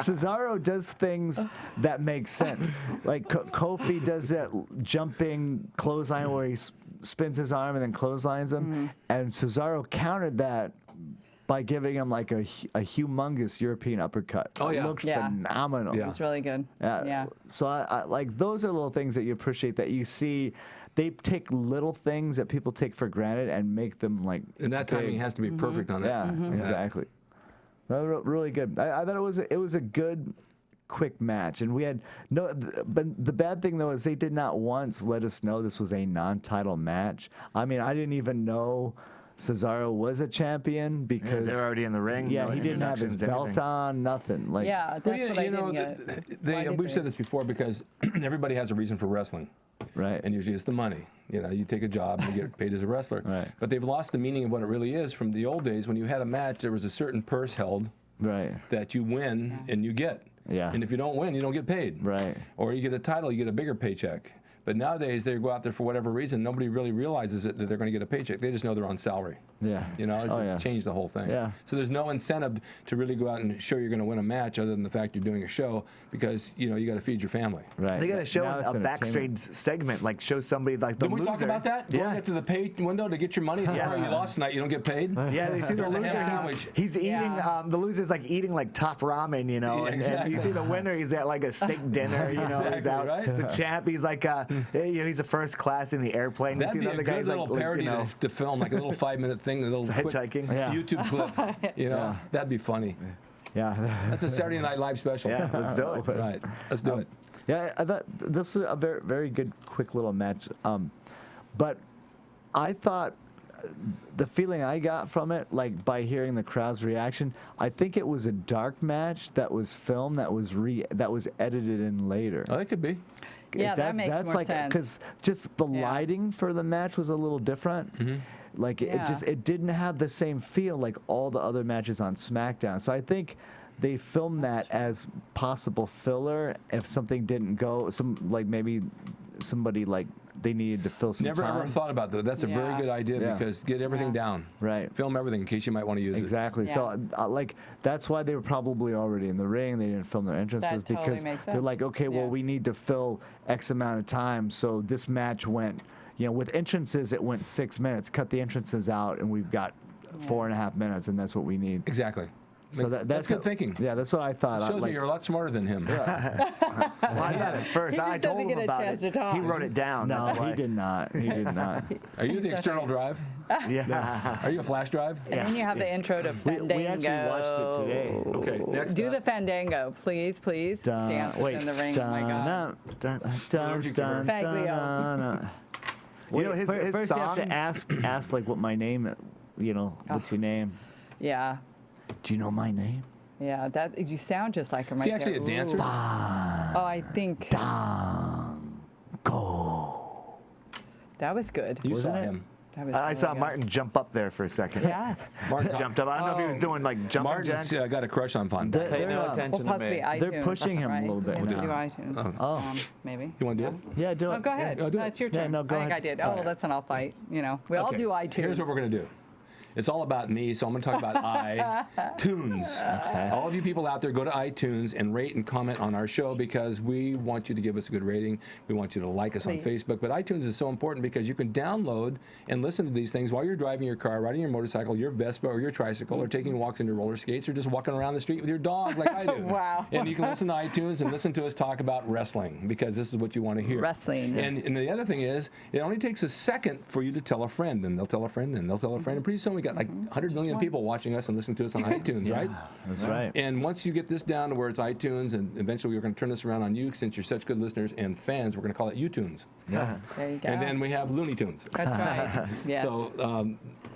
Cesaro does things that make sense. Like Kofi does that jumping clothesline where he spins his arm and then clotheslines him, and Cesaro countered that by giving him like a humongous European uppercut. Oh, yeah. It looked Yeah. phenomenal. Yeah. It's really good. Yeah. So I like those are little things that you appreciate that you see. They take little things that people take for granted and make them like. And that timing big. has to be perfect on that. Yeah, exactly. That was really good. I thought it was a good, quick match, and we had no. But the bad thing though is they did not once let us know this was a non-title match. I mean, I didn't even know Cesaro was a champion because They're already in the ring. Yeah, no he didn't have his introductions, belt anything. on, nothing. Like Yeah, that's Well, what I didn't get. Why did we've they- said this before because everybody has a reason for wrestling. right. And usually it's the money. You take a job and you get paid as a wrestler. Right. But they've lost the meaning of what it really is from the old days when you had a match, there was a certain purse held Right. that you win and you get. Yeah. And if you don't win, you don't get paid. Right. Or you get a title, you get a bigger paycheck. But nowadays, they go out there for whatever reason. Nobody really realizes it, that they're going to get a paycheck. They just know they're on salary. Yeah. You know, it's just changed the whole thing. Yeah. So there's no incentive to really go out and show you're going to win a match other than the fact you're doing a show because, you know, you got to feed your family. Right. They got to show Now it's a backstage entertainment. segment, like show somebody like the Did we loser. talk about that? Yeah. Going up to the pay window to get your money. Sorry, you lost tonight. You don't get paid. Yeah, they see the There's a ham loser. sandwich. He's eating. Yeah. The loser's like eating like top ramen, you know. Yeah, and exactly. you see the winner. He's at like a steak dinner, you know. He's Exactly, out. right? The champ. He's like, you know, he's a first class in the airplane. That'd you see be the a other good guys little like, parody you know, to film, like a little 5-minute thing, a little quick hitchhiking. Yeah. YouTube clip. You know, Yeah. that'd be funny. Yeah. That's a Saturday Night Live special. Yeah, let's do it. Right, let's do it. Yeah, I thought this was a very, very good, quick little match. But I thought the feeling I got from it, like by hearing the crowd's reaction, I think it was a dark match that was filmed, that was edited in later. Oh, that could be. Yeah, that makes that's more like, sense. because just the Yeah. lighting for the match was a little different. Mm-hmm. Like it didn't have the same feel like all the other matches on SmackDown. So I think they filmed that as possible filler if something didn't go. Maybe somebody like they needed to fill some Never time. ever thought about that. That's a very Yeah. good idea Yeah. because get everything down. Right. Film everything in case you might want to use Exactly. So, like, that's why they were probably already in the ring. They didn't film their entrances totally because makes they're sense. like, okay, well, Yeah. we need to fill X amount of time. So this match went, you know, with entrances, it went 6 minutes. Cut the entrances out, and we've got 4.5 minutes, and that's what we need. it. Exactly. So that's good thinking. Yeah, that's what I thought. Shows me you're a lot smarter than him. Well, I got it first. He just I told doesn't him get a about chance it. to talk. He wrote it down. No, that's why. he did not. He did not. Are you the He's external drive? Yeah. Are you a flash drive? And then you have the intro to Fandango. we actually watched it today. Okay, next Do up. the Fandango, please, please. Dance us in the ring. Oh my God. Faglio. You know, his First you have song. to ask like what my name, you know, what's your name? Yeah. Do you know my name? Yeah, that you sound just like him. Is he right actually there. a dancer? Ooh. Oh, I think Go. that was good. You saw Wasn't it? him. That was I really saw good. Martin jump up there for a second. Yes. Martin Jumped up. I don't know if he was doing like jumping Martin's jacks. got a crush on Fandango. Pay They're, no uh, Well, attention to possibly me. iTunes. They're pushing him a right? little bit We have to now. do iTunes. Oh. Maybe. You want to do it? Yeah, do it. Oh, go ahead. Yeah, do No, it. it's your Yeah, turn. no, go I think ahead. I did. Oh, well, that's an all fight. You know, we all Okay. do iTunes. Here's what we're going to do. It's all about me, so I'm going to talk about iTunes. Okay. All of you people out there, go to iTunes and rate and comment on our show because we want you to give us a good rating. We want you to like us on Please. Facebook. But iTunes is so important because you can download and listen to these things while you're driving your car, riding your motorcycle, your Vespa, or your tricycle, or taking walks in your roller skates, or just walking around the street with your dog like I do. Wow. And you can listen to iTunes and listen to us talk about wrestling because this is what you want to hear. Wrestling. And the other thing is, it only takes a second for you to tell a friend, and they'll tell a friend, and they'll tell a friend, and pretty soon we got like 100 million people watching us and listening to us on iTunes, right? That's right. And once you get this down to where it's iTunes, and eventually we're going to turn this around on you, since you're such good listeners and fans, we're going to call it YouTunes. Yeah. There you go. And then we have Looney Tunes. That's right. Yes. So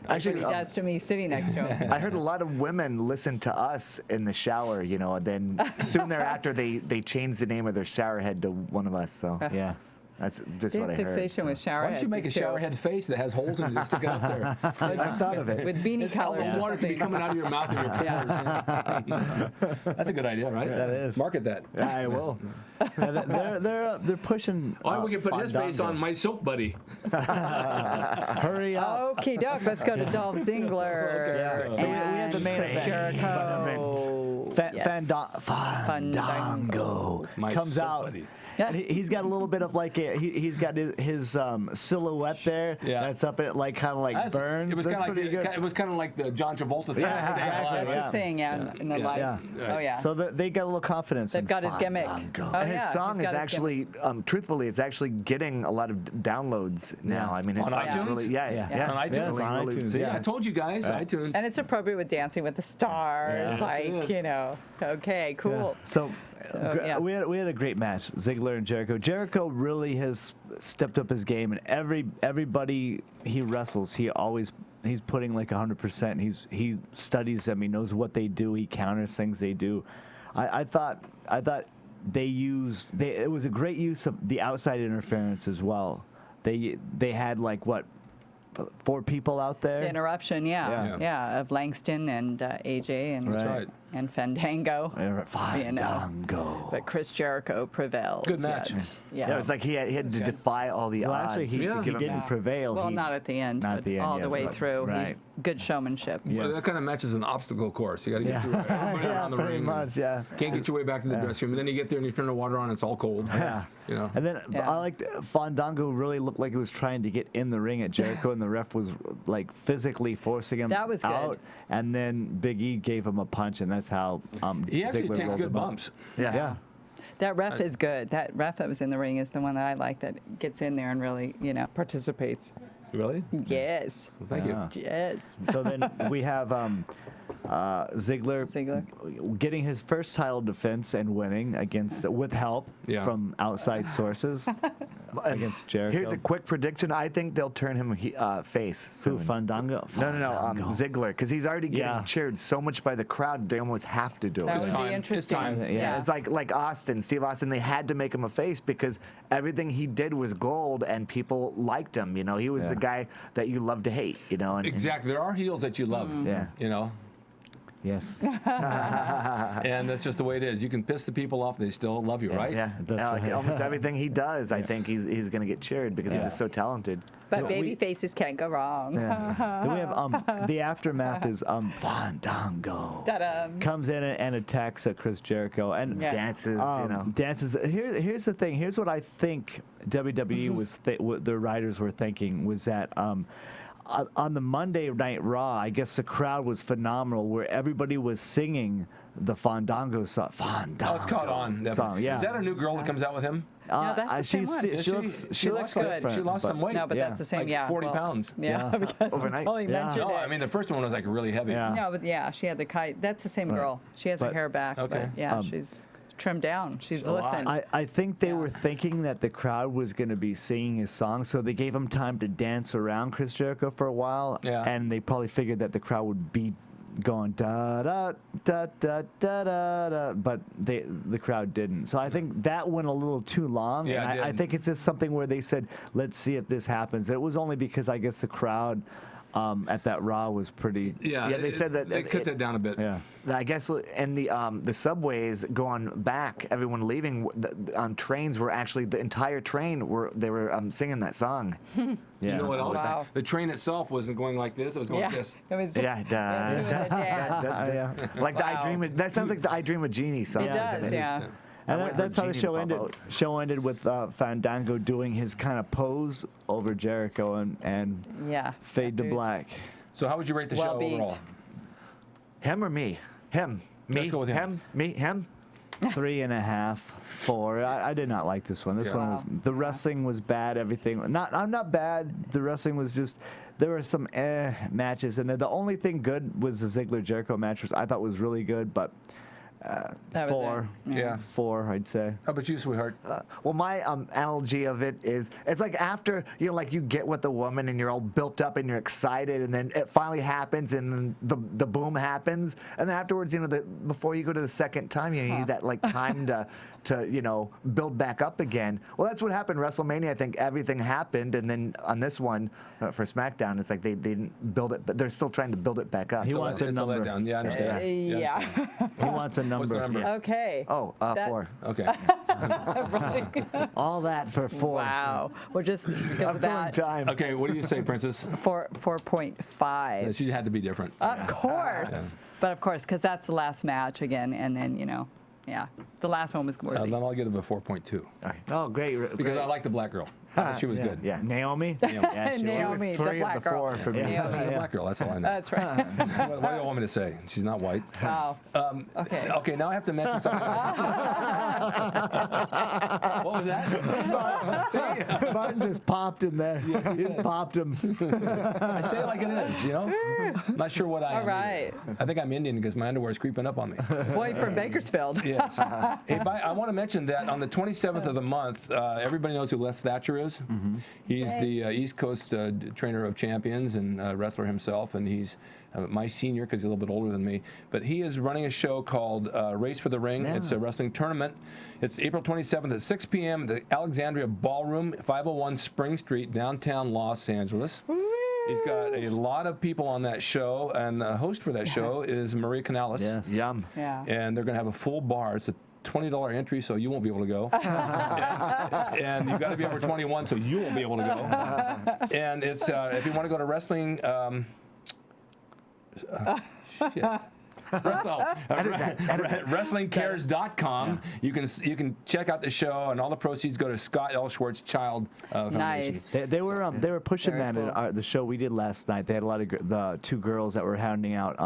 That's what he does to me sitting next to him. I heard a lot of women listen to us in the shower, you know, and then soon thereafter they changed the name of their shower head to one of us. So Yeah. that's just Deep what I heard. fixation with shower why don't you heads make a is so- shower head face that has holes in it to stick it up there? I thought of it. with beanie All collars the or water could be something. coming out of your mouth and your pores. That's a good idea, right? That is. Market that. Yeah, I will. Yeah, they're pushing. Or we can put his face on Fandango. my soap buddy. Hurry up. Okie doke, let's go to Dolph Ziggler. Okay. So we had the main Chris event. Jericho. Yes. Fandango My comes soap out. buddy. And he's got a little bit of like he's got his silhouette there. Yeah. That's up at like kind of like That's- burns. It was That's kind of pretty like good. it was kind of like the John Travolta thing. Yeah, Staying exactly, alive, That's right? the thing, yeah, in the lights. Yeah. Oh, yeah. So they got a little confidence. They've in got his gimmick. Fandango. Oh, And yeah, his he's song is got his actually, truthfully, it's actually getting a lot of downloads now. I mean, his On song is iTunes? really, yeah. On iTunes? Yeah, it's on Really- iTunes. See, Yeah. I told you guys, iTunes. And it's appropriate with Dancing with the Stars. Yeah. Like, Yes, it is. you know, okay, cool. So, yeah. we had a great match, Ziggler and Jericho. Jericho really has stepped up his game, and everybody he wrestles, he's putting like 100%. He studies them. He knows what they do. He counters things they do. I thought it was a great use of the outside interference as well. They had like what 4 people out there. The interruption, Yeah. yeah, of Langston and AJ. And That's Right. right. and Fandango. Fandango. But Chris Jericho prevails. Good match. yet. Yeah, it's like he had to defy all the Well, odds. actually, he to give him didn't prevail. Well, He- not at the end, not but at the end, all the yes, way but- through. right. Good showmanship. Yes. Well, that kind of match is an obstacle course. You got to get Yeah. through everybody Yeah, around the pretty ring. much, yeah. Can't get your way back to the dressing room. And then you get there and you turn the water on, it's all cold. Yeah. You know. And then Yeah. I liked Fandango really looked like he was trying to get in the ring at Jericho, and the ref was like physically forcing him That was good. out. And then Big E gave him a punch, and that's how He actually Ziggler takes rolled good him up. bumps. Yeah. That ref is good. That ref that was in the ring is the one that I like, that gets in there and really, participates. Really? Yes. Well, thank Yeah. Yes. So then we have Ziggler getting his first title defense and winning with help Yeah. from outside sources against Jericho. Here's a quick prediction. I think they'll turn him face Who, soon. Fandango? No, Fandango. Ziggler, because he's already getting Yeah. cheered so much by the crowd, they almost have to do That it. would time. be It's interesting. time. Yeah. It's like Austin, Steve Austin. They had to make him a face because everything he did was gold, and people liked him. He was Yeah. the guy that you love to hate. And Exactly. There are heels that you love. Yeah. You know. Yes. And that's just the way it is. You can piss the people off, they still love you, right? Yeah, That's like right. almost everything he does, I think he's going to get cheered because he's just so talented. But baby faces can't go wrong. Yeah. Then we have the aftermath is Fandango Ta-da. comes in and attacks Chris Jericho and Yeah. Dances, dances. Here's the thing. Here's what I think WWE was what the writers were thinking was that. On the Monday Night Raw, I guess the crowd was phenomenal, where everybody was singing the Fandango song. Fandango Oh, it's caught on. Definitely. song. Yeah. Is that a new girl that comes out with him? No, that's the same one. Is She looks. She looks good. different, She lost but- some weight. No, but Yeah. that's the same. Like yeah, 40 pounds. Yeah, Yeah. because Overnight. Only Yeah. mentioned No, it. I mean the first one was like really heavy. Yeah. No, but yeah, she had the kite. That's the same girl. She has her But- hair back. Okay. But yeah, she's trimmed down. She's So listened. I think they were thinking that the crowd was going to be singing his song, so they gave him time to dance around Chris Jericho for a while, Yeah. and they probably figured that the crowd would be going da da da da da da da, but the crowd didn't. So I think that went a little too long. Yeah, and it I did. think it's just something where they said, "Let's see if this happens." It was only because I guess the crowd at that Raw was pretty. Yeah, they said that they cut that down a bit. Yeah. I guess, and the subways going back, everyone leaving on trains were actually the entire train they were singing that song. Yeah. You know what else? Wow. The train itself wasn't going like this. It was going yeah, like this. it was. Yeah, doing the dance. Yeah. like the Wow. I Dream. That sounds like the I Dream of Genie song. It does, yeah. And I went that's for how the Genie show to pop ended. out. Show ended with Fandango doing his kind of pose over Jericho and Yeah. fade to After he's- black. So how would you rate the Well show beat. overall? Him or me? Him. Me. Let's go with him. Me. Him. 3.5, 4. I did not like this one. This Yeah. one was the wrestling was bad. Everything I'm not bad. The wrestling was just there were some matches, and then the only thing good was the Ziggler Jericho match, which I thought was really good, but. That was 4. it. Yeah. 4, I'd say. How about you, sweetheart? Well, my analogy of it is, it's like after like you get with the woman and you're all built up and you're excited, and then it finally happens, and then the boom happens, and then afterwards, before you go to the second time, you need that like time to build back up again. Well, that's what happened WrestleMania. I think everything happened, and then on this one for SmackDown, it's like they didn't build it, but they're still trying to build it back up. He So wants a It's number. letdown. Yeah, I understand. Yeah. He wants a number. What's the number? Okay. Oh, That- 4. Okay. All that for 4. Wow. Well, just because I'm of filling that, time. Okay, what do you say, Princess? 4.5. She had to be different. Of course. But of course, because that's the last match again, and then yeah, the last one was worthy. Then I'll give it a 4.2 Oh, great. because I like the black girl. She was good. Yeah. Naomi? Yeah. she Naomi, was the 3 of black the girl. 4 for me. She's a black girl. That's all I know. That's right. What do you want me to say? She's not white. Wow. Okay. Okay, now I have to mention something else. What was that? See? Martin just popped in there. He just popped him. I say it like it is, I'm not sure what I am. All either. right. I think I'm Indian because my underwear is creeping up on me. Boy from Bakersfield. Yes. Hey, I want to mention that on the 27th of the month, everybody knows who Les Thatcher is. He's the East Coast trainer of champions and wrestler himself, and he's my senior because he's a little bit older than me. But he is running a show called Race for the Ring. Yeah. It's a wrestling tournament. It's April 27th at 6 p.m. at the Alexandria Ballroom, 501 Spring Street, downtown Los Angeles. He's got a lot of people on that show, and the host for that show is Maria Canales. Yes. Yum. Yeah. And they're going to have a full bar. It's a $20 entry, so you won't be able to go. and you've got to be over 21, so you won't be able to go. And it's if you want to go to wrestling. Shit. WrestlingCares.com. You can check out the show, and all the proceeds go to Scott L. Schwartz Child Foundation. Nice. They were pushing Very that cool. at the show we did last night. They had a lot of the 2 girls that were handing out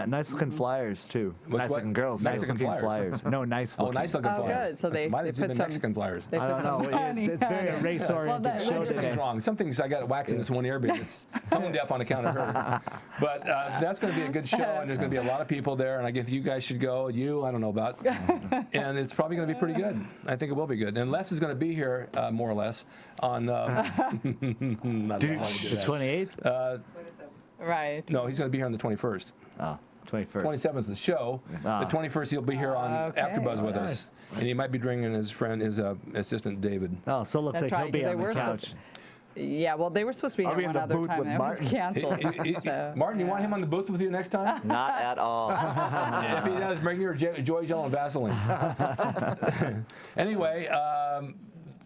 nice looking flyers too. What's Nice what? looking girls. Nice Nice looking looking flyers. No, nice Oh, looking. nice looking Oh, flyers. good. So they Might have put been some- Mexican flyers. They I put don't some know. money It's very on it. race oriented Well, that show looks- today. Something's wrong. Something's I got wax in this one ear because it's tone deaf on account of her. But that's going to be a good show, and there's going to be a lot of people there, and I guess you guys should go. I don't know about. And it's probably going to be pretty good. I think it will be good. And Les is going to be here, more or less, on not Dude, the 28th? Right. No, he's going to be here on the 21st. Oh, 21st. 27th is the show. The 21st he'll be here on Okay. AfterBuzz with us, and he might be bringing his friend, his assistant David. Oh, so it looks That's like right, he'll be 'cause on they the were supposed couch. to- Yeah, well, they were supposed to be I'll here be in one the other booth time. with That was Martin. canceled. So, Martin, you want him on the booth with you next time? Not at all. If he does, bring your Joy Gel and Vaseline. Anyway,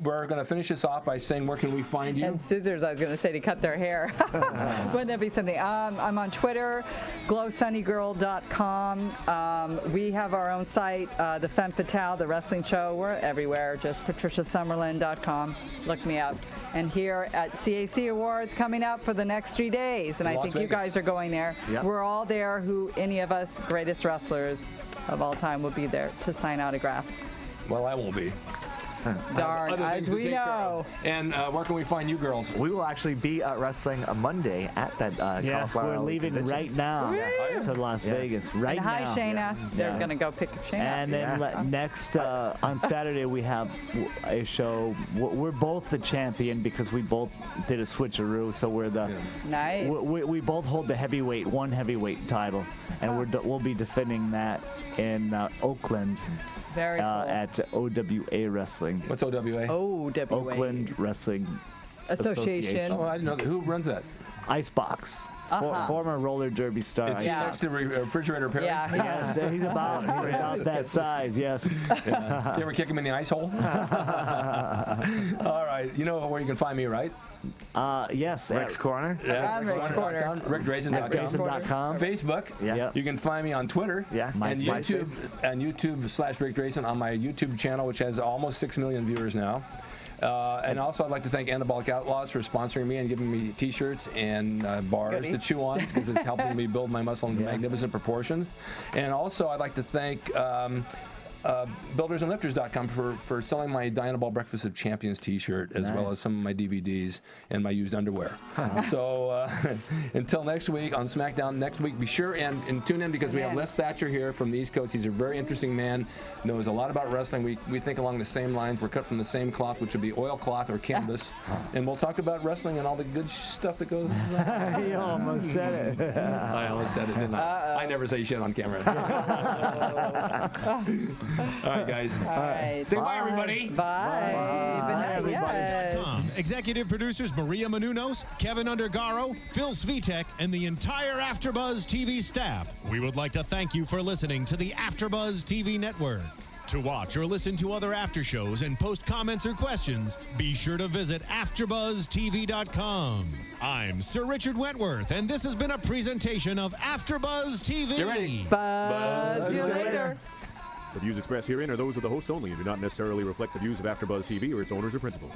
we're going to finish this off by saying, where can we find you? And scissors, I was going to say, to cut their hair. Wouldn't that be something? I'm on Twitter, glowsunnygirl.com. We have our own site, the Femme Fatale, the wrestling show. We're everywhere. Just patriciasummerland.com. Look me up. And here at CAC Awards coming up for the next 3 days. And I Las think you Vegas. guys are going there. Yep. We're all there who any of us greatest wrestlers of all time will be there to sign autographs. Well, I won't be. Darn, Other as things to we take care know. of. And where can we find you girls? We will actually be wrestling a Monday at that Yeah, Cauliflower we're Alley leaving convention. right now to Las Vegas. Right And hi, now. Shayna. They're Yeah. going to go pick up Shayna. And then next on Saturday we have a show. We're both the champion because we both did a switcheroo. So we're the Nice. we both hold the one heavyweight title, and we'll be defending that in Oakland Very cool. at OWA Wrestling. What's OWA? OWA. Oakland Wrestling Association. Oh, I didn't know that. Who runs that? Icebox. Former roller derby star. Is he Yeah. next to refrigerator Perry? Yeah, he's- Yes, he's about that size. Yes. You ever kick him in the ice hole? All right. You know where you can find me, right? Yes. Rick's Corner. I'm Rick's Corner. RickDrasin.com. Grayson.com. Facebook. Yeah. You can find me on Twitter. Yeah. And MySpace. YouTube/Rick Drasin on my YouTube channel, which has almost 6 million viewers now. And also, I'd like to thank Anabolic Outlaws for sponsoring me and giving me T-shirts and bars to Goodies. chew on because it's helping me build my muscle in magnificent proportions. And also, I'd like to thank BuildersandLifters.com for selling my Dynaball Breakfast of Champions T-shirt as well as some of my DVDs and my used underwear. So until next week on SmackDown next week, be sure and tune in because we have Les Thatcher here from the East Coast. He's a very interesting man, knows a lot about wrestling. We think along the same lines. We're cut from the same cloth, which would be oilcloth or canvas. And we'll talk about wrestling and all the good stuff that goes. You almost said it. I almost said it, didn't I? I never say shit on camera. All right, guys. All right. Say bye, everybody. Bye. Good night. Yes. Executive producers Maria Menounos, Kevin Undergaro, Phil Svitek, and the entire AfterBuzz TV staff. We would like to thank you for listening to the AfterBuzz TV network. To watch or listen to other after shows and post comments or questions, be sure to visit AfterBuzzTV.com. I'm Sir Richard Wentworth, and this has been a presentation of AfterBuzz TV. You ready? Buzz you later. The views expressed herein are those of the hosts only and do not necessarily reflect the views of AfterBuzz TV or its owners or principals.